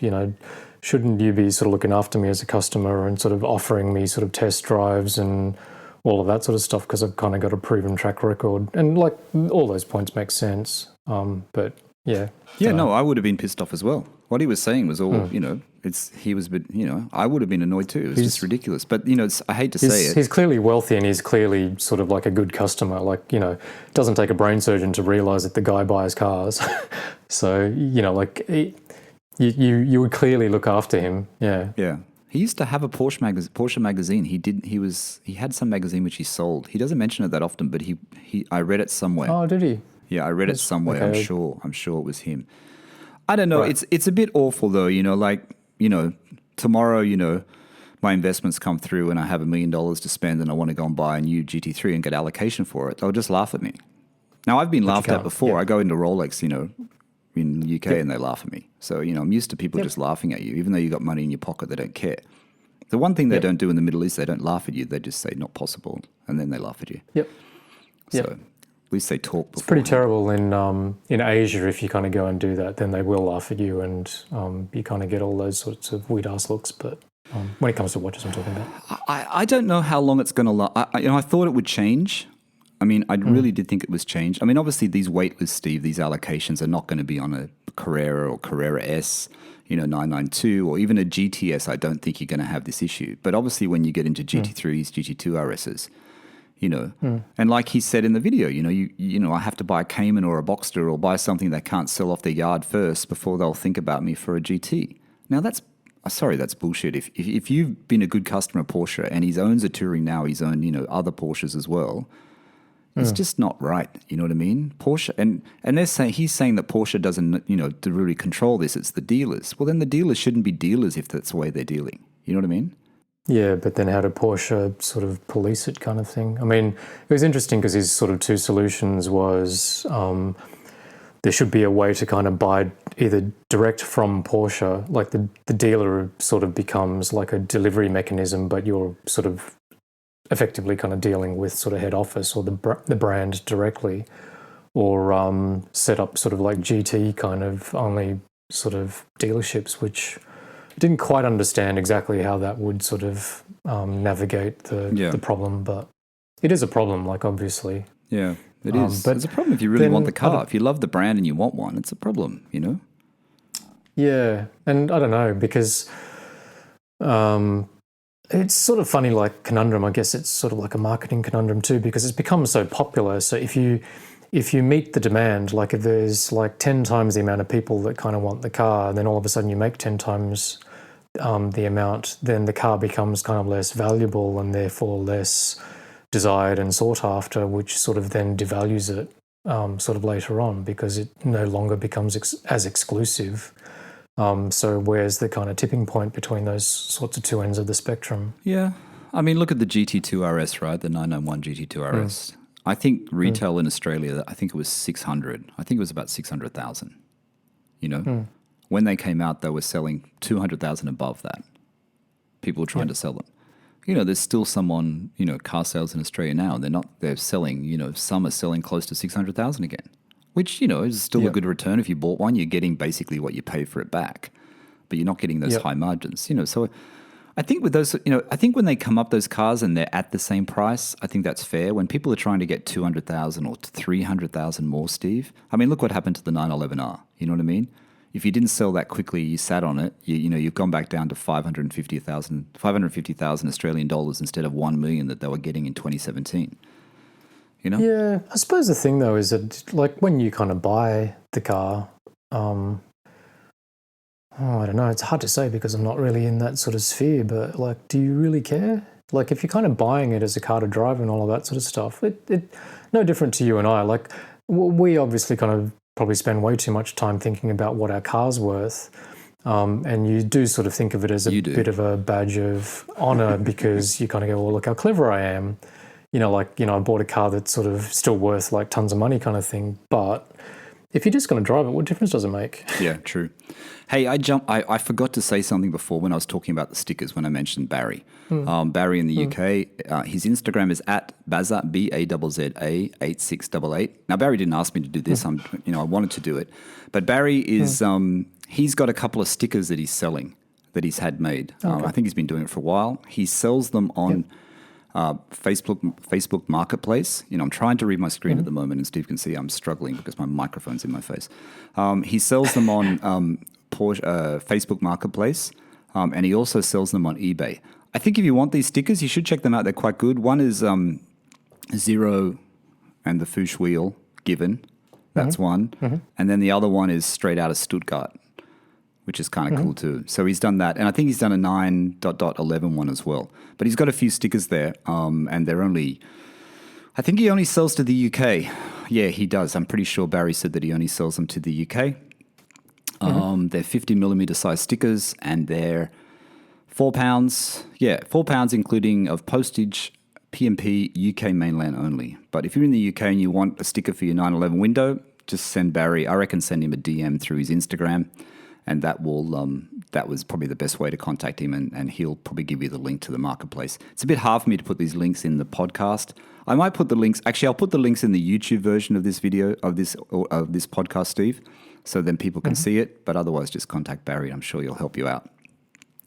shouldn't you be sort of looking after me as a customer and sort of offering me sort of test drives and all of that sort of stuff, because I've kind of got a proven track record. And like, all those points make sense. But yeah. Yeah, no, I would have been pissed off as well. What he was saying was all, he was a bit, I would have been annoyed too. It was just ridiculous. But, I hate to say it. He's clearly wealthy and he's clearly sort of like a good customer. Like, it doesn't take a brain surgeon to realise that the guy buys cars. So, you would clearly look after him. Yeah. Yeah. He used to have a Porsche magazine. He had some magazine which he sold. He doesn't mention it that often, but I read it somewhere. Oh, did he? Yeah, I read it somewhere. Okay. I'm sure it was him. I don't know. Right. It's a bit awful though, tomorrow, my investments come through and I have $1 million to spend and I want to go and buy a new GT3 and get allocation for it. They'll just laugh at me. Now, I've been laughed at before. Yeah. I go into Rolex, in the UK and they laugh at me. So, I'm used to people just laughing at you. Even though you got money in your pocket, they don't care. The one thing they don't do in the Middle East, they don't laugh at you. They just say, not possible. And then they laugh at you. Yep. So at least they talk before. It's pretty terrible in Asia if you kind of go and do that. Then they will laugh at you and you kind of get all those sorts of weird-ass looks. But when it comes to watches I'm talking about. I don't know how long it's going to last. I thought it would change. I mean, I really did think it was changed. I mean, obviously, these waitlists, Steve, these allocations are not going to be on a Carrera or Carrera S, 992, or even a GTS. I don't think you're going to have this issue. But obviously, when you get into GT3s, GT2 RSs, and like he said in the video, I have to buy a Cayman or a Boxster or buy something they can't sell off their yard first before they'll think about me for a GT. Now, that's bullshit. If you've been a good customer of Porsche and he owns a Touring now, he's owned, other Porsches as well, it's just not right. You know what I mean? Porsche, and he's saying that Porsche doesn't, to really control this. It's the dealers. Well, then the dealers shouldn't be dealers if that's the way they're dealing. You know what I mean? Yeah, but then how did Porsche sort of police it kind of thing? I mean, it was interesting because his sort of two solutions was there should be a way to kind of buy either direct from Porsche, like the dealer sort of becomes like a delivery mechanism, but you're sort of effectively kind of dealing with sort of head office or the brand directly, or set up sort of like GT kind of only sort of dealerships, which I didn't quite understand exactly how that would sort of navigate the problem, but it is a problem, like obviously. Yeah, it is. But it's a problem if you really want the car. If you love the brand and you want one, it's a problem, Yeah, and I don't know, because it's sort of funny, like conundrum. I guess it's sort of like a marketing conundrum too, because it's become so popular. So if you meet the demand, like if there's like 10 times the amount of people that kind of want the car, and then all of a sudden you make 10 times the amount, then the car becomes kind of less valuable and therefore less desired and sought after, which sort of then devalues it sort of later on because it no longer becomes as exclusive. So where's the kind of tipping point between those sorts of two ends of the spectrum? Yeah. I mean, look at the GT2 RS, right? The 991 GT2 RS. I think retail in Australia, I think it was 600. I think it was about 600,000, When they came out, they were selling 200,000 above that. People were trying to sell them. There's still someone, car sales in Australia now, they're selling, some are selling close to 600,000 again. Which, is still a good return. If you bought one, you're getting basically what you pay for it back. But you're not getting those high margins, So I think with those, I think when they come up, those cars, and they're at the same price, I think that's fair. When people are trying to get 200,000 or 300,000 more, Steve, I mean, look what happened to the 911R. You know what I mean? If you didn't sell that quickly, you sat on it, you've gone back down to 550,000 Australian dollars instead of 1 million that they were getting in 2017. Yeah, I suppose the thing though is that like when you kind of buy the car, I don't know, it's hard to say because I'm not really in that sort of sphere, but like, do you really care? Like if you're kind of buying it as a car to drive and all of that sort of stuff, it no different to you and I. Like we obviously kind of probably spend way too much time thinking about what our car's worth. And you do sort of think of it as a bit of a badge of honor because you kind of go, well, look how clever I am. I bought a car that's sort of still worth like tons of money kind of thing. But if you're just going to drive it, what difference does it make? Yeah, true. Hey, I forgot to say something before when I was talking about the stickers when I mentioned Barry. Barry in the UK, his Instagram is at Bazza, BAZZA8688. Now, Barry didn't ask me to do this. I wanted to do it. But Barry is, he's got a couple of stickers that he's selling, that he's had made. Okay. I think he's been doing it for a while. He sells them on... Facebook Marketplace. I'm trying to read my screen at the moment, and Steve can see I'm struggling because my microphone's in my face. He sells them on Porsche Facebook Marketplace, and he also sells them on eBay. I think if you want these stickers, you should check them out. They're quite good. One is Zero and the Fouche wheel given. That's one. And then the other one is straight out of Stuttgart, which is kind of cool too. So he's done that. And I think he's done a 9.11 one as well. But he's got a few stickers there, and they're only... I think he only sells to the UK. Yeah, he does. I'm pretty sure Barry said that he only sells them to the UK. They're 50mm size stickers, and they're £4. Yeah, £4 including of postage, P&P, UK mainland only. But if you're in the UK and you want a sticker for your 911 window, just send Barry. I reckon send him a DM through his Instagram, and that was probably the best way to contact him, and he'll probably give you the link to the marketplace. It's a bit hard for me to put these links in the podcast. I might put the links. Actually, I'll put the links in the YouTube version of this video of this podcast, Steve, so then people can see it. But otherwise, just contact Barry. I'm sure he'll help you out.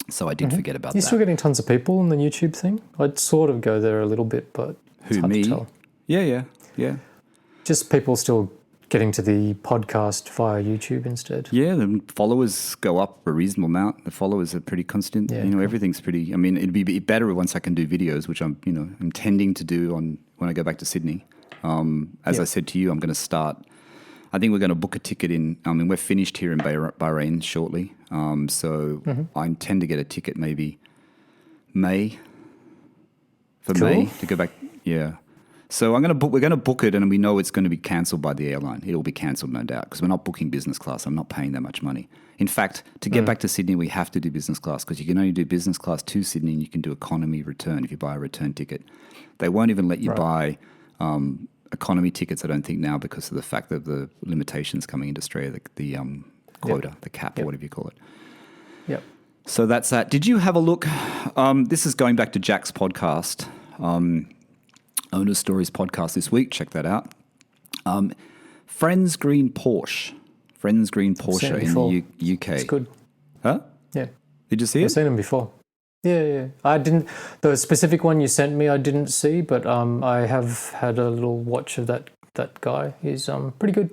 So I did forget about that. You're still getting tons of people on the YouTube thing? I'd sort of go there a little bit, but it's hard to tell. Yeah. Just people still getting to the podcast via YouTube instead. Yeah, the followers go up a reasonable amount. The followers are pretty constant. Yeah, everything's pretty... I mean, it'd be better once I can do videos, which I'm intending to do when I go back to Sydney. As I said to you, I'm going to start... I think we're going to book a ticket in... I mean, we're finished here in Bahrain shortly. So I intend to get a ticket maybe May. For cool. May to go back. Yeah. So we're going to book it, and we know it's going to be cancelled by the airline. It'll be cancelled, no doubt, because we're not booking business class. I'm not paying that much money. In fact, to get back to Sydney, we have to do business class, because you can only do business class to Sydney, and you can do economy return if you buy a return ticket. They won't even let you buy economy tickets, I don't think, now, because of the fact that the limitations coming into Australia, the quota, the cap, or whatever you call it. Yep. So that's that. Did you have a look? This is going back to Jack's podcast. Owner Stories podcast this week. Check that out. Friends Green Porsche in the UK. It's good. Huh? Yeah. Did you see it? I've seen them before. Yeah. I didn't. The specific one you sent me, I didn't see, but I have had a little watch of that guy. He's pretty good.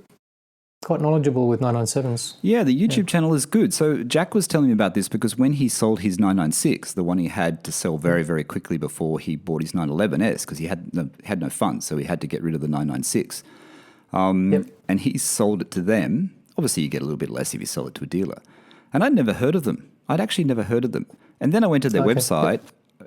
Quite knowledgeable with 997s. Yeah, the YouTube channel is good. So Jack was telling me about this because when he sold his 996, the one he had to sell very, very quickly before he bought his 911S, because he had no funds, so he had to get rid of the 996. And he sold it to them. Obviously, you get a little bit less if you sell it to a dealer. And I'd never heard of them. I'd actually never heard of them. And then I went to their website,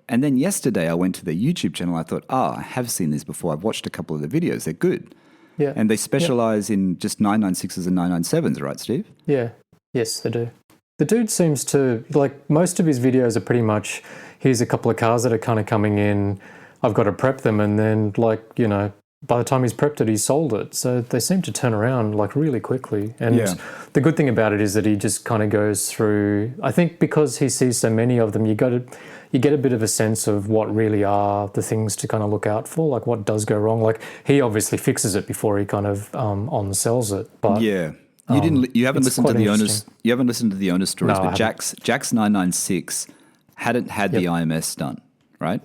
and then yesterday I went to their YouTube channel. I thought, I have seen this before. I've watched a couple of the videos. They're good. Yeah. And they specialize in just 996s and 997s, right, Steve? Yeah. Yes, they do. The dude seems to, like, most of his videos are pretty much, here's a couple of cars that are kind of coming in, I've got to prep them, and then, like, by the time he's prepped it, he's sold it. So they seem to turn around, like, really quickly. And the good thing about it is that he just kind of goes through, I think because he sees so many of them, you get a bit of a sense of what really are the things to kind of look out for, like what does go wrong. Like, he obviously fixes it before he kind of on-sells it. But you haven't listened to the owners. You haven't listened to the owner stories, No, but Jack's 996 hadn't had the IMS done, right?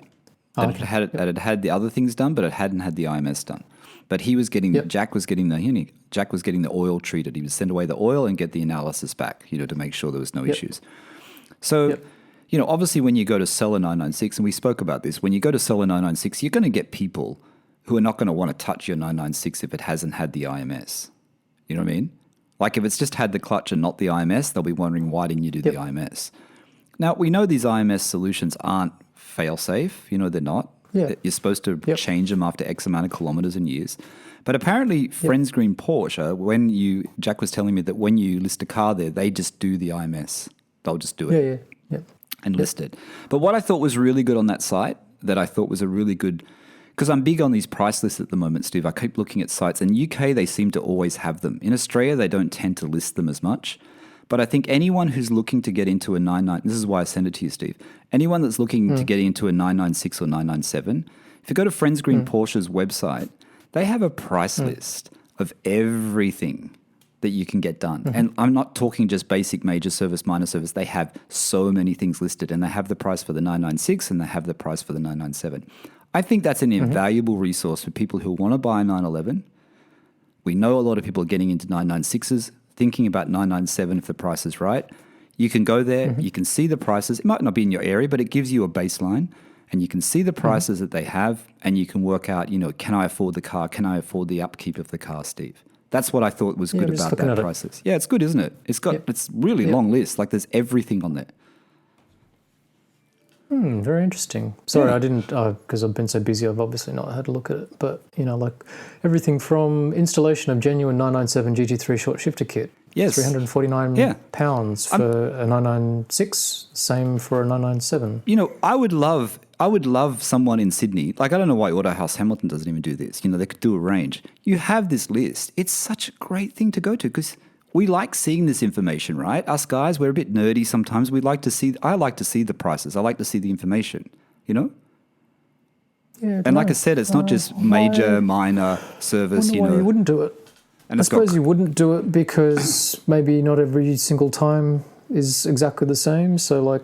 It had the other things done, but it hadn't had the IMS done. But he was getting Jack was getting the oil treated. He would send away the oil and get the analysis back, to make sure there was no issues. So, obviously when you go to sell a 996, and we spoke about this, when you go to sell a 996, you're going to get people who are not going to want to touch your 996 if it hasn't had the IMS. You know what I mean? Like, if it's just had the clutch and not the IMS, they'll be wondering, why didn't you do the IMS? Now, we know these IMS solutions aren't fail-safe. They're not. Yeah. You're supposed to change them after X amount of kilometers and years. But apparently, Friends Green Porsche, Jack was telling me that when you list a car there, they just do the IMS. They'll just do it. Yeah. And list it. But what I thought was really good on that site, that I thought was a really good, because I'm big on these price lists at the moment, Steve. I keep looking at sites. In UK, they seem to always have them. In Australia, they don't tend to list them as much. But I think anyone who's looking to get into a 99, this is why I send it to you, Steve. Anyone that's looking to get into a 996 or 997, if you go to Friends Green Porsche's website, they have a price list of everything that you can get done. And I'm not talking just basic major service, minor service. They have so many things listed, and they have the price for the 996 and they have the price for the 997. I think that's an invaluable resource for people who want to buy a 911. We know a lot of people are getting into 996s thinking about 997 if the price is right, you can go there, you can see the prices. It might not be in your area, but it gives you a baseline, and you can see the prices that they have, and you can work out, can I afford the car? Can I afford the upkeep of the car, Steve? That's what I thought was good about that prices. Yeah, it's good, isn't it? It's really long list. Like there's everything on there. Very interesting. Sorry, I didn't, because I've been so busy, I've obviously not had a look at it. But, like everything from installation of genuine 997 GT3 short shifter kit. Yes. £349 for a 996, same for a 997. I would love someone in Sydney, like I don't know why Autohouse Hamilton doesn't even do this. They could do a range. You have this list. It's such a great thing to go to because we like seeing this information, right? Us guys, we're a bit nerdy sometimes. I like to see the prices. I like to see the information, Yeah, and like I said, it's not just major, minor, service, I wonder why you wouldn't do it. And I suppose you wouldn't do it because maybe not every single time is exactly the same. So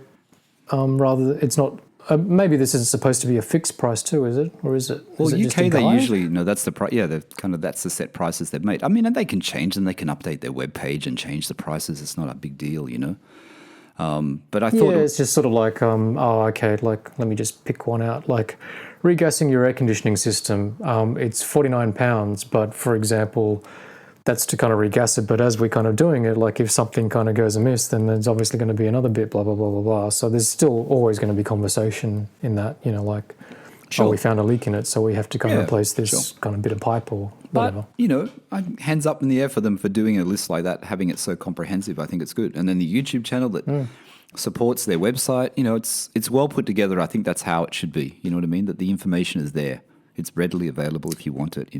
rather, it's not. Maybe this isn't supposed to be a fixed price too, is it? Or is it? Well, is it UK just a they guide? usually that's the price. Yeah, that's the set prices they've made. I mean, and they can change and they can update their web page and change the prices. It's not a big deal, But I thought it's just sort of like, okay, like let me just pick one out. Like regassing your air conditioning system, it's £49, but for example, that's to kind of regas it. But as we're kind of doing it, like if something kind of goes amiss, then there's obviously going to be another bit, blah, blah, blah, blah, blah. So there's still always going to be conversation in that, like, we found a leak in it, so we have to kind of replace this kind of bit of pipe or whatever. But, hands up in the air for them for doing a list like that, having it so comprehensive. I think it's good. And then the YouTube channel that supports their website, it's well put together. I think that's how it should be. You know what I mean? That the information is there. It's readily available if you want it,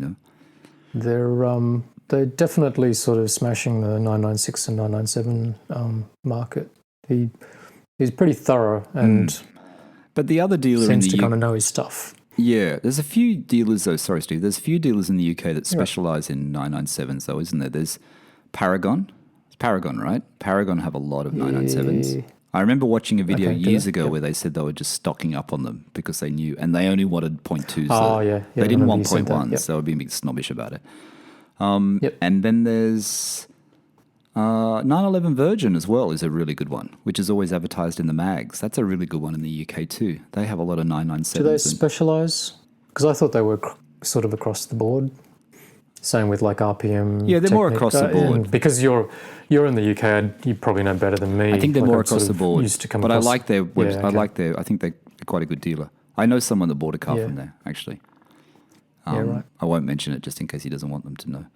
They're definitely sort of smashing the 996 and 997 market. He's pretty thorough and but the other dealer seems in the to kind of know his stuff. Yeah, there's a few dealers though. Sorry, Steve. There's a few dealers in the UK that specialise in 997s though, isn't there? There's Paragon. It's Paragon, right? Paragon have a lot of 997s. Yeah. I remember watching a video years ago where they said they were just stocking up on them because they knew, and they only wanted 0.2s. They didn't want 0.1s, so they were being a bit snobbish about it. And then there's 911 Virgin as well is a really good one, which is always advertised in the mags. That's a really good one in the UK too. They have a lot of 997s. Do they specialise? Because I thought they were sort of across the board. Same with like RPM. Yeah, they're more across the board. Because you're in the UK, you probably know better than me. I think they're more across the board. But I like their website. I think they're quite a good dealer. I know someone that bought a car from there actually. I won't mention it just in case he doesn't want them to know.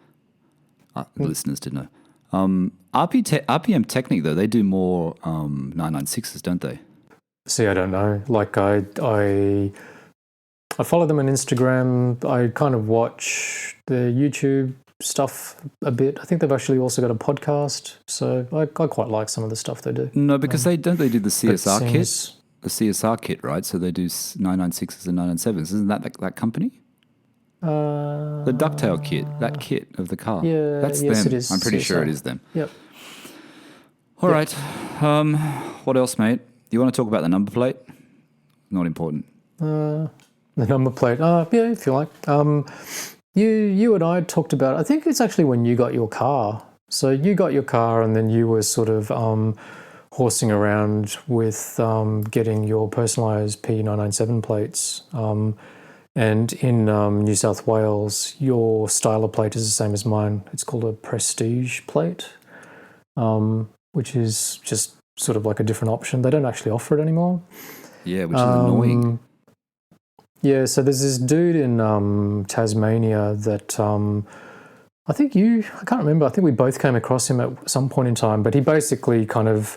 The listeners to know. RPM Technic though, they do more 996s, don't they? See, I don't know. Like I follow them on Instagram. I kind of watch their YouTube stuff a bit. I think they've actually also got a podcast. So I quite like some of the stuff they do. No, because they do the CSR kit. The CSR kit, right? So they do 996s and 997s. Isn't that company? The ducktail kit, that kit of the car. Yeah, that's yes, them. it is. I'm pretty sure it is them. Yep. All right. What else, mate? You want to talk about the number plate? Not important. The number plate. Yeah, if you like. You and I talked about. I think it's actually when you got your car. So you got your car, and then you were sort of horsing around with getting your personalised P997 plates. And in New South Wales, your styler plate is the same as mine. It's called a Prestige plate, which is just sort of like a different option. They don't actually offer it anymore. Yeah, which is annoying. Yeah, so there's this dude in Tasmania that I can't remember. I think we both came across him at some point in time, but he basically kind of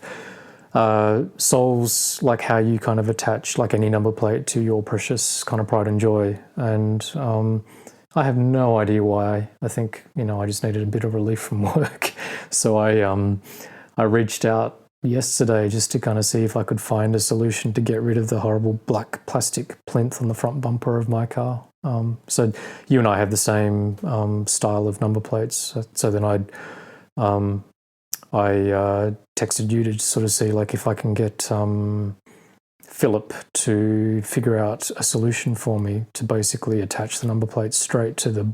solves like how you kind of attach like any number plate to your precious kind of pride and joy. And I have no idea why. I think, I just needed a bit of relief from work. So I reached out yesterday just to kind of see if I could find a solution to get rid of the horrible black plastic plinth on the front bumper of my car. So you and I have the same style of number plates. So then I texted you to sort of see like if I can get Philip to figure out a solution for me to basically attach the number plates straight to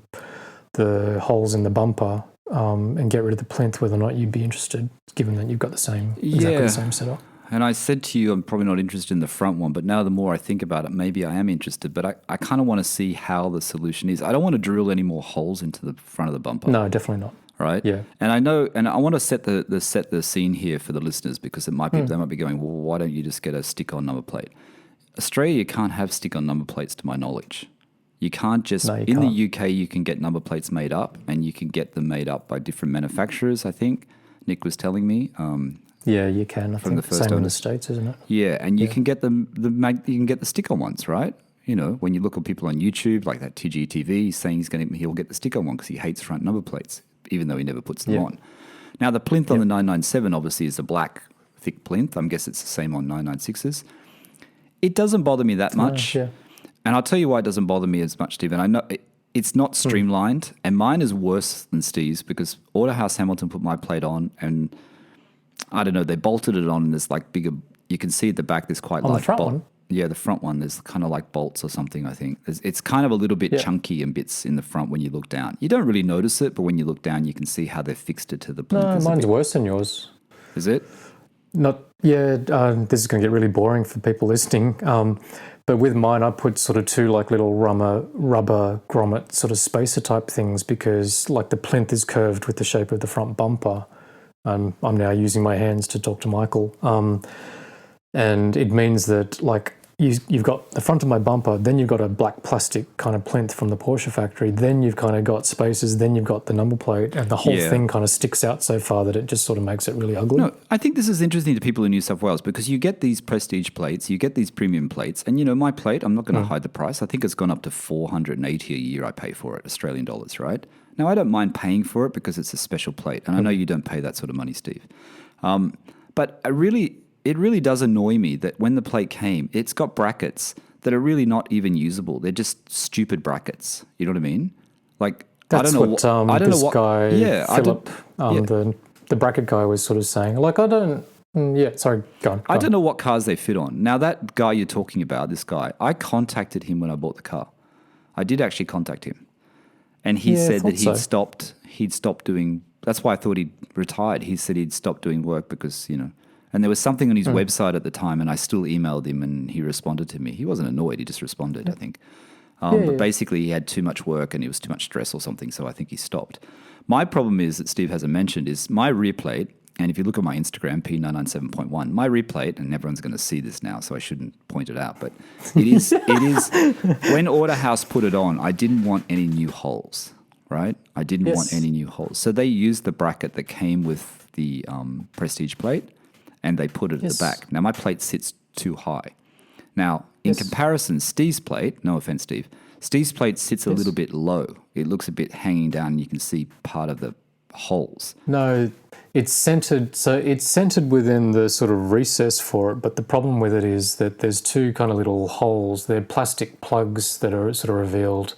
the holes in the bumper and get rid of the plinth, whether or not you'd be interested, given that you've got exactly the same setup. And I said to you, I'm probably not interested in the front one, but now the more I think about it, maybe I am interested. But I kind of want to see how the solution is. I don't want to drill any more holes into the front of the bumper. No, definitely not. Right? Yeah. And I know, and I want to set the scene here for the listeners, because they might be going, well, why don't you just get a stick-on number plate? Australia, you can't have stick-on number plates, to my knowledge. You can't just, in the UK, you can get number plates made up, and you can get them made up by different manufacturers, I think. Nick was telling me. Yeah, you can. I think the first same in the States, isn't it? Yeah, and you can get you can get the stick-on ones, right? You know, when you look at people on YouTube, like that TGTV, he's saying he'll get the stick-on one because he hates front number plates, even though he never puts them on. Now, the plinth on the 997 obviously is a black, thick plinth. I guess it's the same on 996s. It doesn't bother me that much. And I'll tell you why it doesn't bother me as much, Steve. And I know it's not streamlined, and mine is worse than Steve's, because Autohouse Hamilton put my plate on, and I don't know, they bolted it on, and there's like bigger, you can see at the back there's quite large the front one? Yeah, the front one, there's kind of like bolts or something, I think. It's kind of a little bit chunky in bits in the front when you look down. You don't really notice it, but when you look down, you can see how they've fixed it to the plinth. No, mine's worse than yours. Is it? This is going to get really boring for people listening. But with mine, I put sort of two like little rubber grommet sort of spacer type things, because like the plinth is curved with the shape of the front bumper. I'm now using my hands to talk to Michael. And it means that like you've got the front of my bumper, then you've got a black plastic kind of plinth from the Porsche factory, then you've kind of got spacers, then you've got the number plate, and the whole thing kind of sticks out so far that it just sort of makes it really ugly. No, I think this is interesting to people in New South Wales, because you get these prestige plates, you get these premium plates, and you know, my plate, I'm not going to hide the price. I think it's gone up to $480 a year I pay for it, Australian dollars, right? Now, I don't mind paying for it because it's a special plate, and I know you don't pay that sort of money, Steve. But it really does annoy me that when the plate came, it's got brackets that are really not even usable. They're just stupid brackets. You know what I mean? Like, that's I don't know what this guy, Philip, the bracket guy, was sort of saying. Like, I don't. Sorry, go on. I don't know what cars they fit on. Now, that guy you're talking about, this guy, I contacted him when I bought the car. I did actually contact him, and he said that he'd stopped doing. That's why I thought he'd retired. He said he'd stopped doing work because, you know. And there was something on his website at the time, and I still emailed him, and he responded to me. He wasn't annoyed; he just responded, I think. But basically, he had too much work, and it was too much stress or something. So I think he stopped. My problem is that Steve hasn't mentioned is my rear plate. And if you look at my Instagram, P997.1, my rear plate, and everyone's going to see this now, so I shouldn't point it out, but it is. When Autohouse put it on, I didn't want any new holes, right? I didn't want any new holes, so they used the bracket that came with the Prestige plate, and they put it at the back. Now, my plate sits too high. Now, in comparison, Steve's plate, no offense, Steve, Steve's plate sits a little bit low. It looks a bit hanging down, and you can see part of the holes. No, it's centered. So it's centered within the sort of recess for it, but the problem with it is that there's two kind of little holes. They're plastic plugs that are sort of revealed,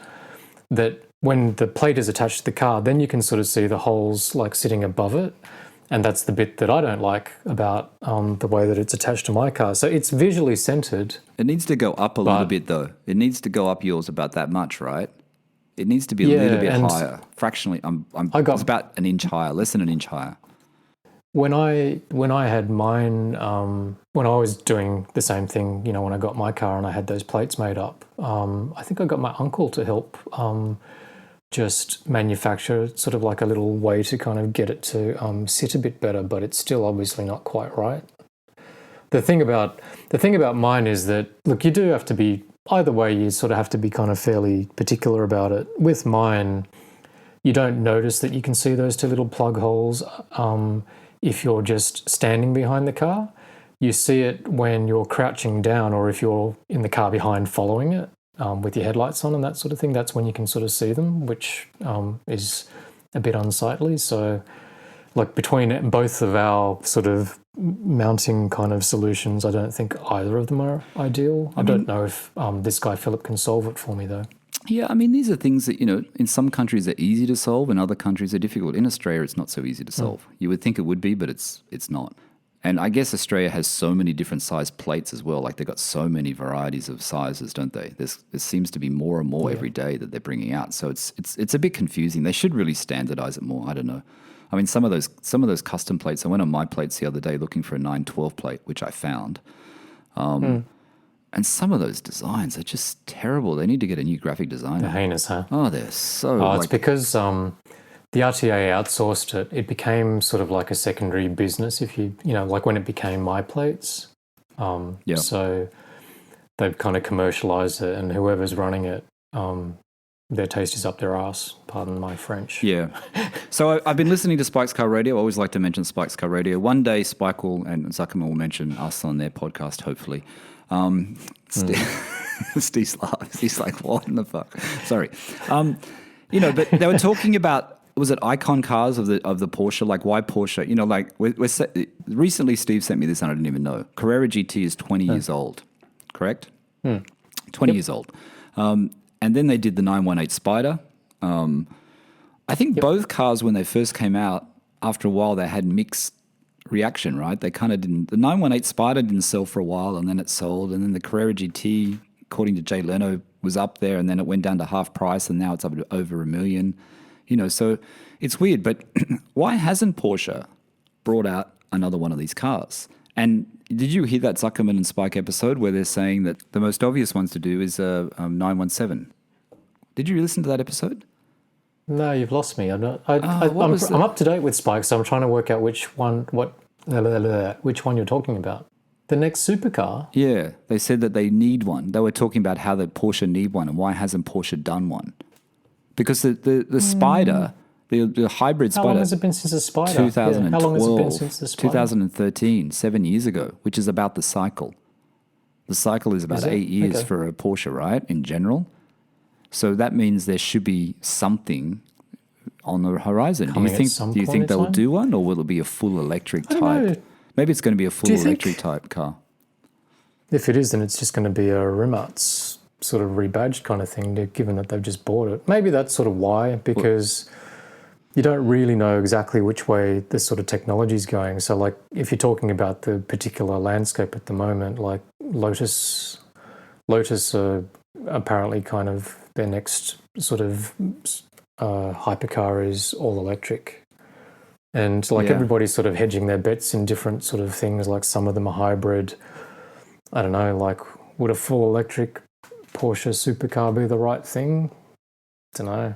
that when the plate is attached to the car, then you can sort of see the holes like sitting above it. And that's the bit that I don't like about the way that it's attached to my car. So it's visually centered. It needs to go up a little bit, though. It needs to go up yours about that much, right? It needs to be a little bit higher. Fractionally, it's about an inch higher, less than an inch higher. When I had mine, when I was doing the same thing, you know, when I got my car and I had those plates made up, I think I got my uncle to help just manufacture sort of like a little way to kind of get it to sit a bit better, but it's still obviously not quite right. The thing about mine is that, look, you do have to be, either way, you sort of have to be kind of fairly particular about it. With mine, you don't notice that you can see those two little plug holes if you're just standing behind the car. You see it when you're crouching down, or if you're in the car behind following it. With your headlights on and that sort of thing, that's when you can sort of see them, which is a bit unsightly. So, like, between both of our sort of mounting kind of solutions, I don't think either of them are ideal. I don't know if this guy Philip can solve it for me, though. Yeah, I mean, these are things that, you know, in some countries are easy to solve, and other countries are difficult. In Australia, it's not so easy to solve. You would think it would be, but it's not. And I guess Australia has so many different size plates as well. Like they've got so many varieties of sizes, don't they? There seems to be more and more every day that they're bringing out. So it's a bit confusing. They should really standardize it more. I don't know. I mean, some of those custom plates. I went on my plates the other day looking for a 912 plate, which I found. And some of those designs are just terrible. They need to get a new graphic designer. They're heinous, huh? Oh, they're so. Oh, it's because the RTA outsourced it. It became sort of like a secondary business. If like when it became my plates. So they've kind of commercialized it, and whoever's running it, their taste is up their ass. Pardon my French. Yeah. So I've been listening to Spike's Car Radio. I always like to mention Spike's Car Radio. One day, Spike and Zuckerman will mention us on their podcast, hopefully. Steve's laughs. He's like, what in the fuck? Sorry. But they were talking about, was it icon cars of the Porsche? Like, why Porsche? Like recently Steve sent me this and I didn't even know. Carrera GT is 20 years old, correct? 20 years old. And then they did the 918 Spider. I think both cars, when they first came out, after a while they had mixed reaction, right? They kind of didn't. The 918 Spider didn't sell for a while, and then it sold, and then the Carrera GT, according to Jay Leno, was up there, and then it went down to half price, and now it's up to over $1 million. So it's weird. But why hasn't Porsche brought out another one of these cars? And did you hear that Zuckerman and Spike episode where they're saying that the most obvious ones to do is a 917? Did you listen to that episode? No, you've lost me. I'm up to date with Spike, so I'm trying to work out which one you're talking about. The next supercar? Yeah, they said that they need one. They were talking about how the Porsche need one and why hasn't Porsche done one? Because the Spider, the hybrid Spider. How long has it been since the Spider? 2012. How long has it been since the Spider? 2013, 7 years ago, which is about the cycle. The cycle is about 8 years for a Porsche, right, in general? So that means there should be something on the horizon. Do you think they'll do one, or will it be a full electric type? Maybe it's going to be a full electric type car. If it is, then it's just going to be a Rimac sort of rebadged kind of thing, given that they've just bought it. Maybe that's sort of why, because you don't really know exactly which way this sort of technology is going. So, like, if you're talking about the particular landscape at the moment, like Lotus apparently kind of their next sort of hypercar is all electric. And everybody's sort of hedging their bets in different sort of things, like some of them are hybrid. I don't know, like would a full electric Porsche supercar be the right thing? I don't know.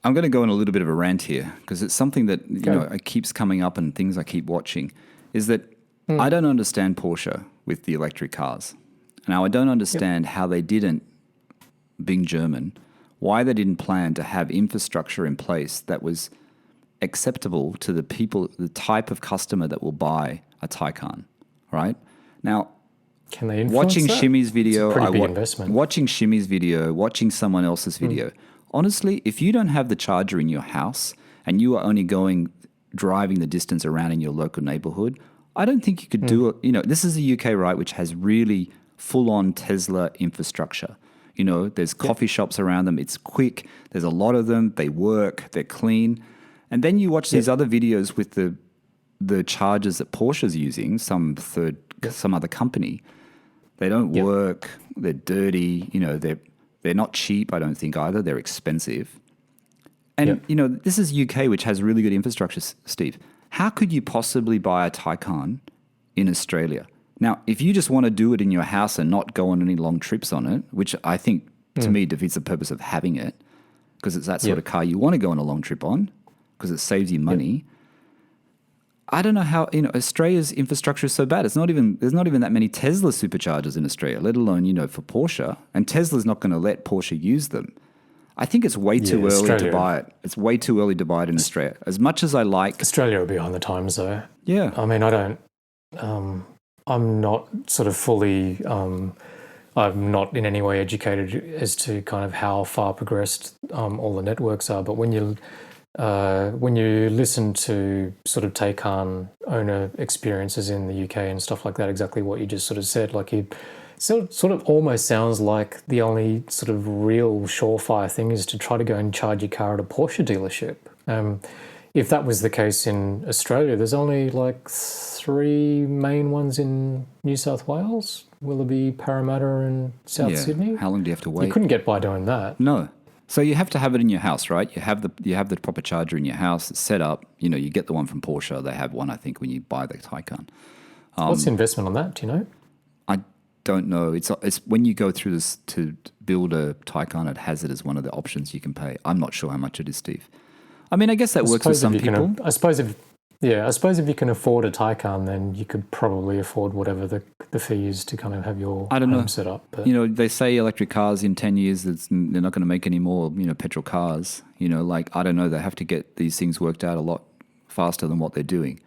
I'm going to go on a little bit of a rant here because it's something that it keeps coming up and things I keep watching, is that I don't understand Porsche with the electric cars. Now, I don't understand how they didn't, being German, why they didn't plan to have infrastructure in place that was acceptable to the people, the type of customer that will buy a Taycan, right? Now, can they influence watching that? Shimmy's video, it's a pretty big investment. Watching Shimmy's video, watching someone else's video, honestly, if you don't have the charger in your house and you are only driving the distance around in your local neighborhood, I don't think you could do it. This is the UK, right, which has really full-on Tesla infrastructure. There's coffee shops around them. It's quick. There's a lot of them. They work. They're clean. And then you watch these other videos with the chargers that Porsche's using, some other company. They don't work. They're dirty. They're not cheap, I don't think, either. They're expensive. And, this is UK, which has really good infrastructure, Steve. How could you possibly buy a Taycan in Australia? Now, if you just want to do it in your house and not go on any long trips on it, which I think, to me, defeats the purpose of having it, because it's that sort of car you want to go on a long trip on, because it saves you money. I don't know how, Australia's infrastructure is so bad. There's not even that many Tesla superchargers in Australia, let alone, for Porsche. And Tesla's not going to let Porsche use them. I think it's way too early to buy it. It's way too early to buy it in Australia. As much as I like... Australia are behind the times, though. Yeah. I mean, I'm not sort of fully... I'm not in any way educated as to kind of how far progressed all the networks are. But when you listen to sort of Taycan owner experiences in the UK and stuff like that, exactly what you just sort of said, like it sort of almost sounds like the only sort of real surefire thing is to try to go and charge your car at a Porsche dealership. if that was the case in Australia, there's only like 3 main ones in New South Wales, Willoughby, Parramatta and South Sydney. How long do you have to wait? You couldn't get by doing that. No. So you have to have it in your house, right? You have the proper charger in your house. It's set up. You know, you get the one from Porsche. They have one, I think, when you buy the Taycan. What's the investment on that? Do you know? I don't know. It's when you go through this to build a Taycan, it has it as one of the options you can pay. I'm not sure how much it is, Steve. I mean, I guess that works with some people. I suppose if you can afford a Taycan, then you could probably afford whatever the fee is to kind of have your home set up. But you know, they say electric cars in 10 years, they're not going to make any more, you know, petrol cars. You know, like, I don't know, they have to get these things worked out a lot faster than what they're doing.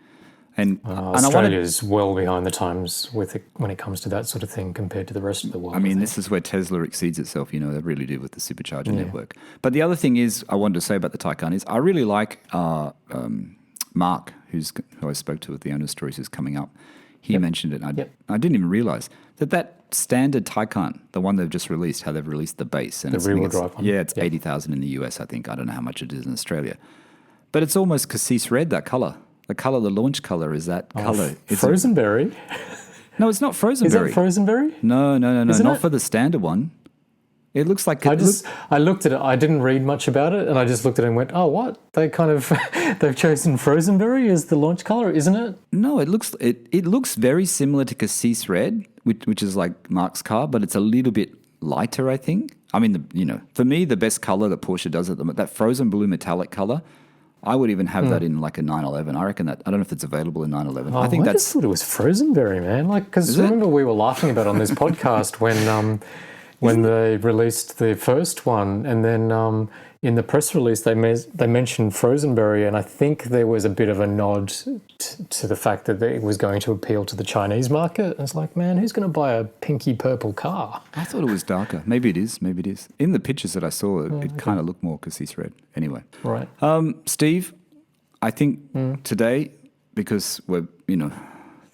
And Australia's well behind the times when it comes to that sort of thing compared to the rest of the world. I mean, this is where Tesla exceeds itself, you know, they really do with the supercharger network. But the other thing is, I wanted to say about the Taycan is, I really like Mark, who I spoke to at the owner stories, who's coming up. He mentioned it. I didn't even realize that standard Taycan, the one they've just released, how they've released the base. And the rear-wheel drive one. Yeah, it's 80,000 in the US, I think. I don't know how much it is in Australia. But it's almost cassis red, that color. The launch color is that color. Frozenberry? No, it's not Frozenberry. Is that Frozenberry? No. Isn't Not it? for the standard one. It looks like... I looked at it. I didn't read much about it, and I just looked at it and went, oh, what? They've chosen Frozenberry as the launch color, isn't it? No, it looks very similar to cassis red, which is like Mark's car, but it's a little bit lighter, I think. I mean, for me, the best color that Porsche does at the moment, that frozen blue metallic color, I would even have that in like a 911. I reckon that, I don't know if it's available in 911. I think I just thought it was Frozenberry, man. Like, because remember we were laughing about on this podcast when they released the first one, and then in the press release they mentioned Frozenberry, and I think there was a bit of a nod to the fact that it was going to appeal to the Chinese market. And it's like, man, who's going to buy a pinky purple car? I thought it was darker. Maybe it is. In the pictures that I saw, it kind of looked more cassis red. Anyway. Right. Steve, I think today, because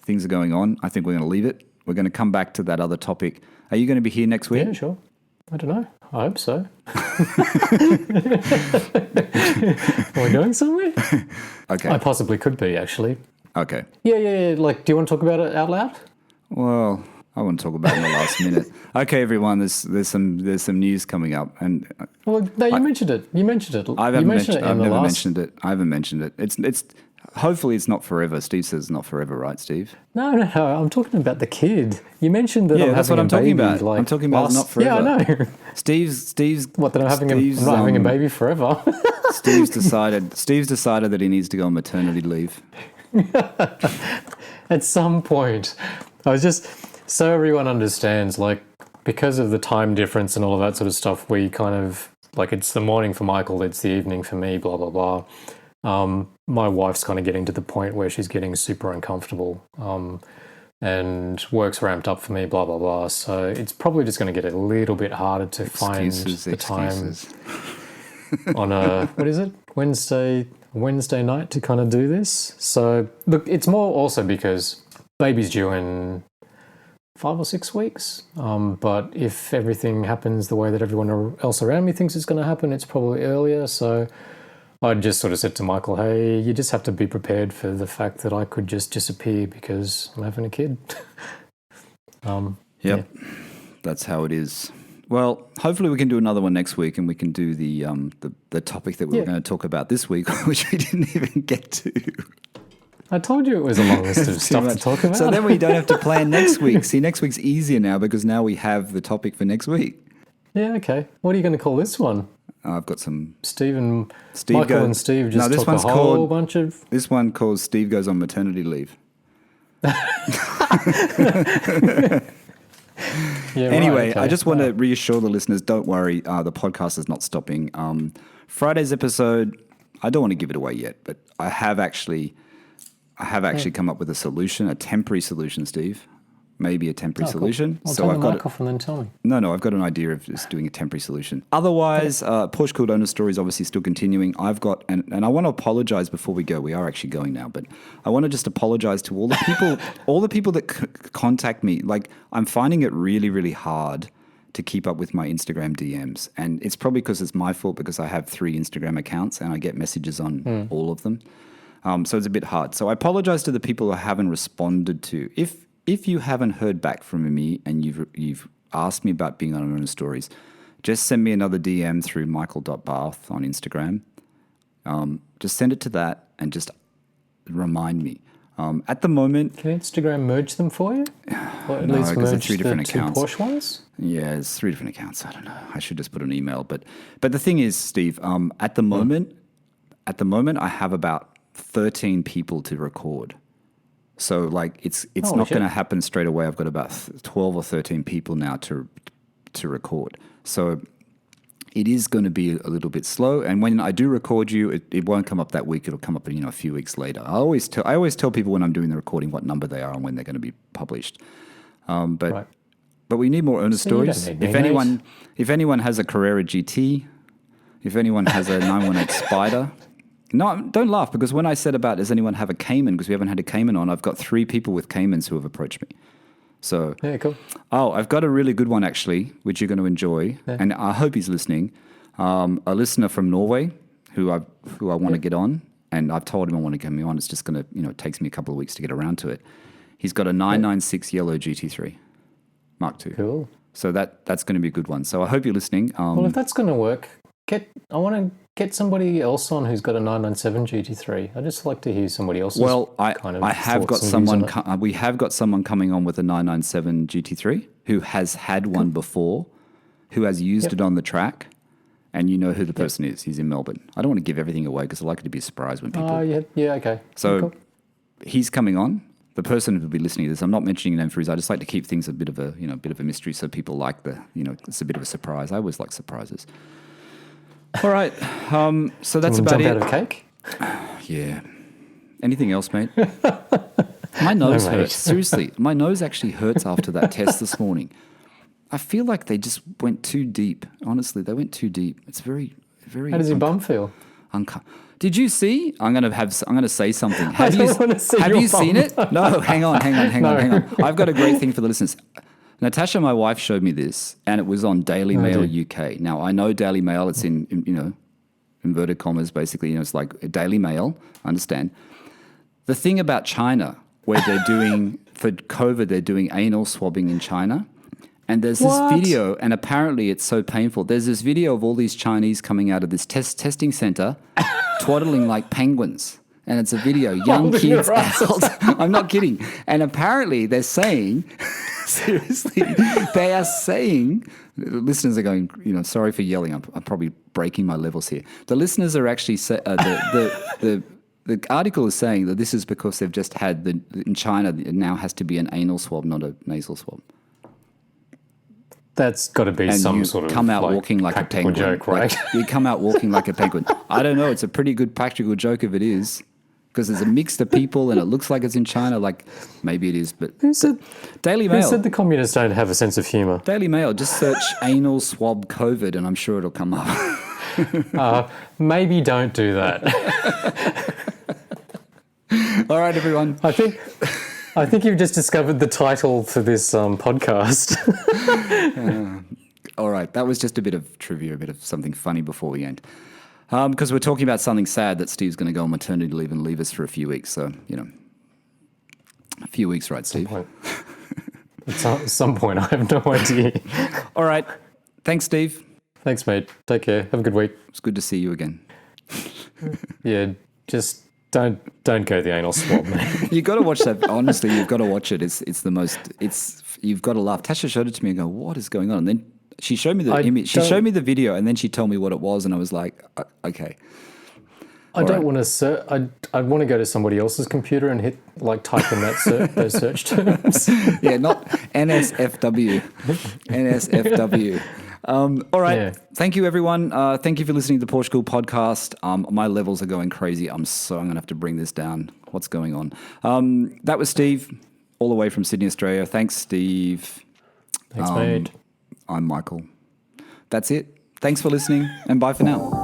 things are going on, I think we're going to leave it. We're going to come back to that other topic. Are you going to be here next week? Yeah, sure. I don't know. I hope so. Are we going somewhere? Okay. I possibly could be, actually. Okay. Yeah. Like, do you want to talk about it out loud? Well, I want to talk about it in the last minute. Okay, everyone. There's some news coming up, and well, no, you mentioned it. I've never mentioned it. I haven't mentioned it. It's hopefully it's not forever. Steve says it's not forever, right, Steve? No. I'm talking about the kid. You mentioned that. Yeah, that's what I'm talking about. I'm talking about not forever. Yeah, I know. Steve's. What? That I'm not having a baby forever. Steve's decided that he needs to go on maternity leave. At some point, I was just so everyone understands, like, because of the time difference and all of that sort of stuff, we kind of, like, it's the morning for Michael, it's the evening for me, blah, blah, blah. My wife's kind of getting to the point where she's getting super uncomfortable, and work's ramped up for me, blah, blah, blah. So it's probably just going to get a little bit harder to find the time on a, what is it, Wednesday night to kind of do this. So look, it's more also because baby's due in 5 or 6 weeks. But if everything happens the way that everyone else around me thinks it's going to happen, it's probably earlier. So I just sort of said to Michael, hey, you just have to be prepared for the fact that I could just disappear because I'm having a kid. Yep, that's how it is. Well, hopefully we can do another one next week, and we can do the topic that we were going to talk about this week, which we didn't even get to. I told you it was a long list of stuff to talk about. So then we don't have to plan next week. See, next week's easier now because now we have the topic for next week. Yeah, okay. What are you going to call this one? I've got some... Michael and Steve just talk a whole bunch of... This one called Steve Goes on Maternity Leave. Yeah, anyway, right, okay. I just want to reassure the listeners, don't worry, the podcast is not stopping. Friday's episode, I don't want to give it away yet, but I have actually come up with a solution, a temporary solution, Steve. Maybe a temporary solution. Cool. I'll turn the mic off and then tell me. No, I've got an idea of just doing a temporary solution. Otherwise, PorscheCooled owner story is obviously still continuing. I've got, and I want to apologize before we go. We are actually going now, but I want to just apologize to all the people, all the people that contact me. Like, I'm finding it really, really hard to keep up with my Instagram DMs. And it's probably because it's my fault because I have 3 Instagram accounts and I get messages on all of them. So it's a bit hard. So I apologize to the people who I haven't responded to. If you haven't heard back from me and you've asked me about being on Owner Stories, just send me another DM through michael.barth on Instagram. Just send it to that and just remind me. At the moment... Can Instagram merge them for you? Or at no, least because merge it's 3 different the accounts. 2 Porsche ones? Yeah, it's 3 different accounts. I don't know. I should just put an email. But the thing is, Steve, at the moment, I have about 13 people to record. So like it's not going to happen straight away. I've got about 12 or 13 people now to record. So it is going to be a little bit slow. And when I do record you, it won't come up that week. It'll come up, a few weeks later. I always tell people when I'm doing the recording what number they are and when they're going to be published. But we need more owner stories. If anyone has a Carrera GT, if anyone has a 918 Spider. No, don't laugh, because when I said about does anyone have a Cayman, because we haven't had a Cayman on, I've got 3 people with Caymans who have approached me. So, yeah, cool. Oh, I've got a really good one actually, which you're going to enjoy, and I hope he's listening. A listener from Norway who I want to get on, and I've told him I want to get me on. It's just going to, it takes me a couple of weeks to get around to it. He's got a 996 yellow GT3 Mark II. Cool. So that's going to be a good one. So I hope you're listening. Well, if that's going to work, I want to get somebody else on who's got a 997 GT3. I'd just like to hear somebody else's. Well, kind of I have got someone. We have got someone coming on with a 997 GT3 who has had one before, who has used it on the track, and you know who the person is. He's in Melbourne. I don't want to give everything away because I like it to be a surprise when people. Oh yeah, okay. So he's coming on. The person who will be listening to this, I'm not mentioning a name for his. I just like to keep things a bit of a mystery, so people like it's a bit of a surprise. I always like surprises. All right, so that's about it. Jump out of cake? Yeah. Anything else, mate? My nose hurts. Seriously, my nose actually hurts after that test this morning. I feel like they just went too deep. Honestly, they went too deep. It's very, very. How does your bum feel? Did you see? I'm going to say something. Have have you seen it? No, hang on. I've got a great thing for the listeners. Natasha, my wife, showed me this, and it was on Daily Mail UK. Now, I know Daily Mail, it's in inverted commas, basically. It's like a Daily Mail, I understand. The thing about China, where they're doing, for COVID, they're doing anal swabbing in China. And there's this video, and apparently it's so painful. There's this video of all these Chinese coming out of this testing center, twaddling like penguins. And it's a video, young kids, adults. I'm not kidding. And apparently they're saying... Seriously, they are saying, listeners are going, sorry for yelling. I'm probably breaking my levels here. The listeners are actually, the article is saying that this is because they've just had, in China, it now has to be an anal swab, not a nasal swab. That's got to be and some you sort of come out walking like a penguin. Joke, right? You come out walking like a penguin. I don't know. It's a pretty good practical joke if it is. Because there's a mix of people and it looks like it's in China. Like, maybe it is, but... Daily Mail. Who said the communists don't have a sense of humour? Daily Mail. Just search anal swab COVID and I'm sure it'll come up. Maybe don't do that. All right, everyone. I think you've just discovered the title for this podcast. All right. That was just a bit of trivia, a bit of something funny before we end. Because we're talking about something sad that Steve's going to go on maternity leave and leave us for a few weeks. So, a few weeks, right, Steve? At some point, I have no idea. All right. Thanks, Steve. Thanks, mate. Take care. Have a good week. It's good to see you again. Yeah, just don't go the anal swab, mate. You've got to watch that. Honestly, you've got to watch it. It's the most, you've got to laugh. Tasha showed it to me and go, what is going on? And then she showed me the image. She showed me the video, and then she told me what it was, and I was like, okay. I don't want to I want to go to somebody else's computer and type in those search terms. Yeah, not NSFW. NSFW. All right. Yeah. Thank you, everyone. Thank you for listening to the PorscheCooled Podcast. My levels are going crazy. I'm going to have to bring this down. What's going on? That was Steve, all the way from Sydney, Australia. Thanks, Steve. Thanks, mate. I'm Michael. That's it. Thanks for listening, and bye for now.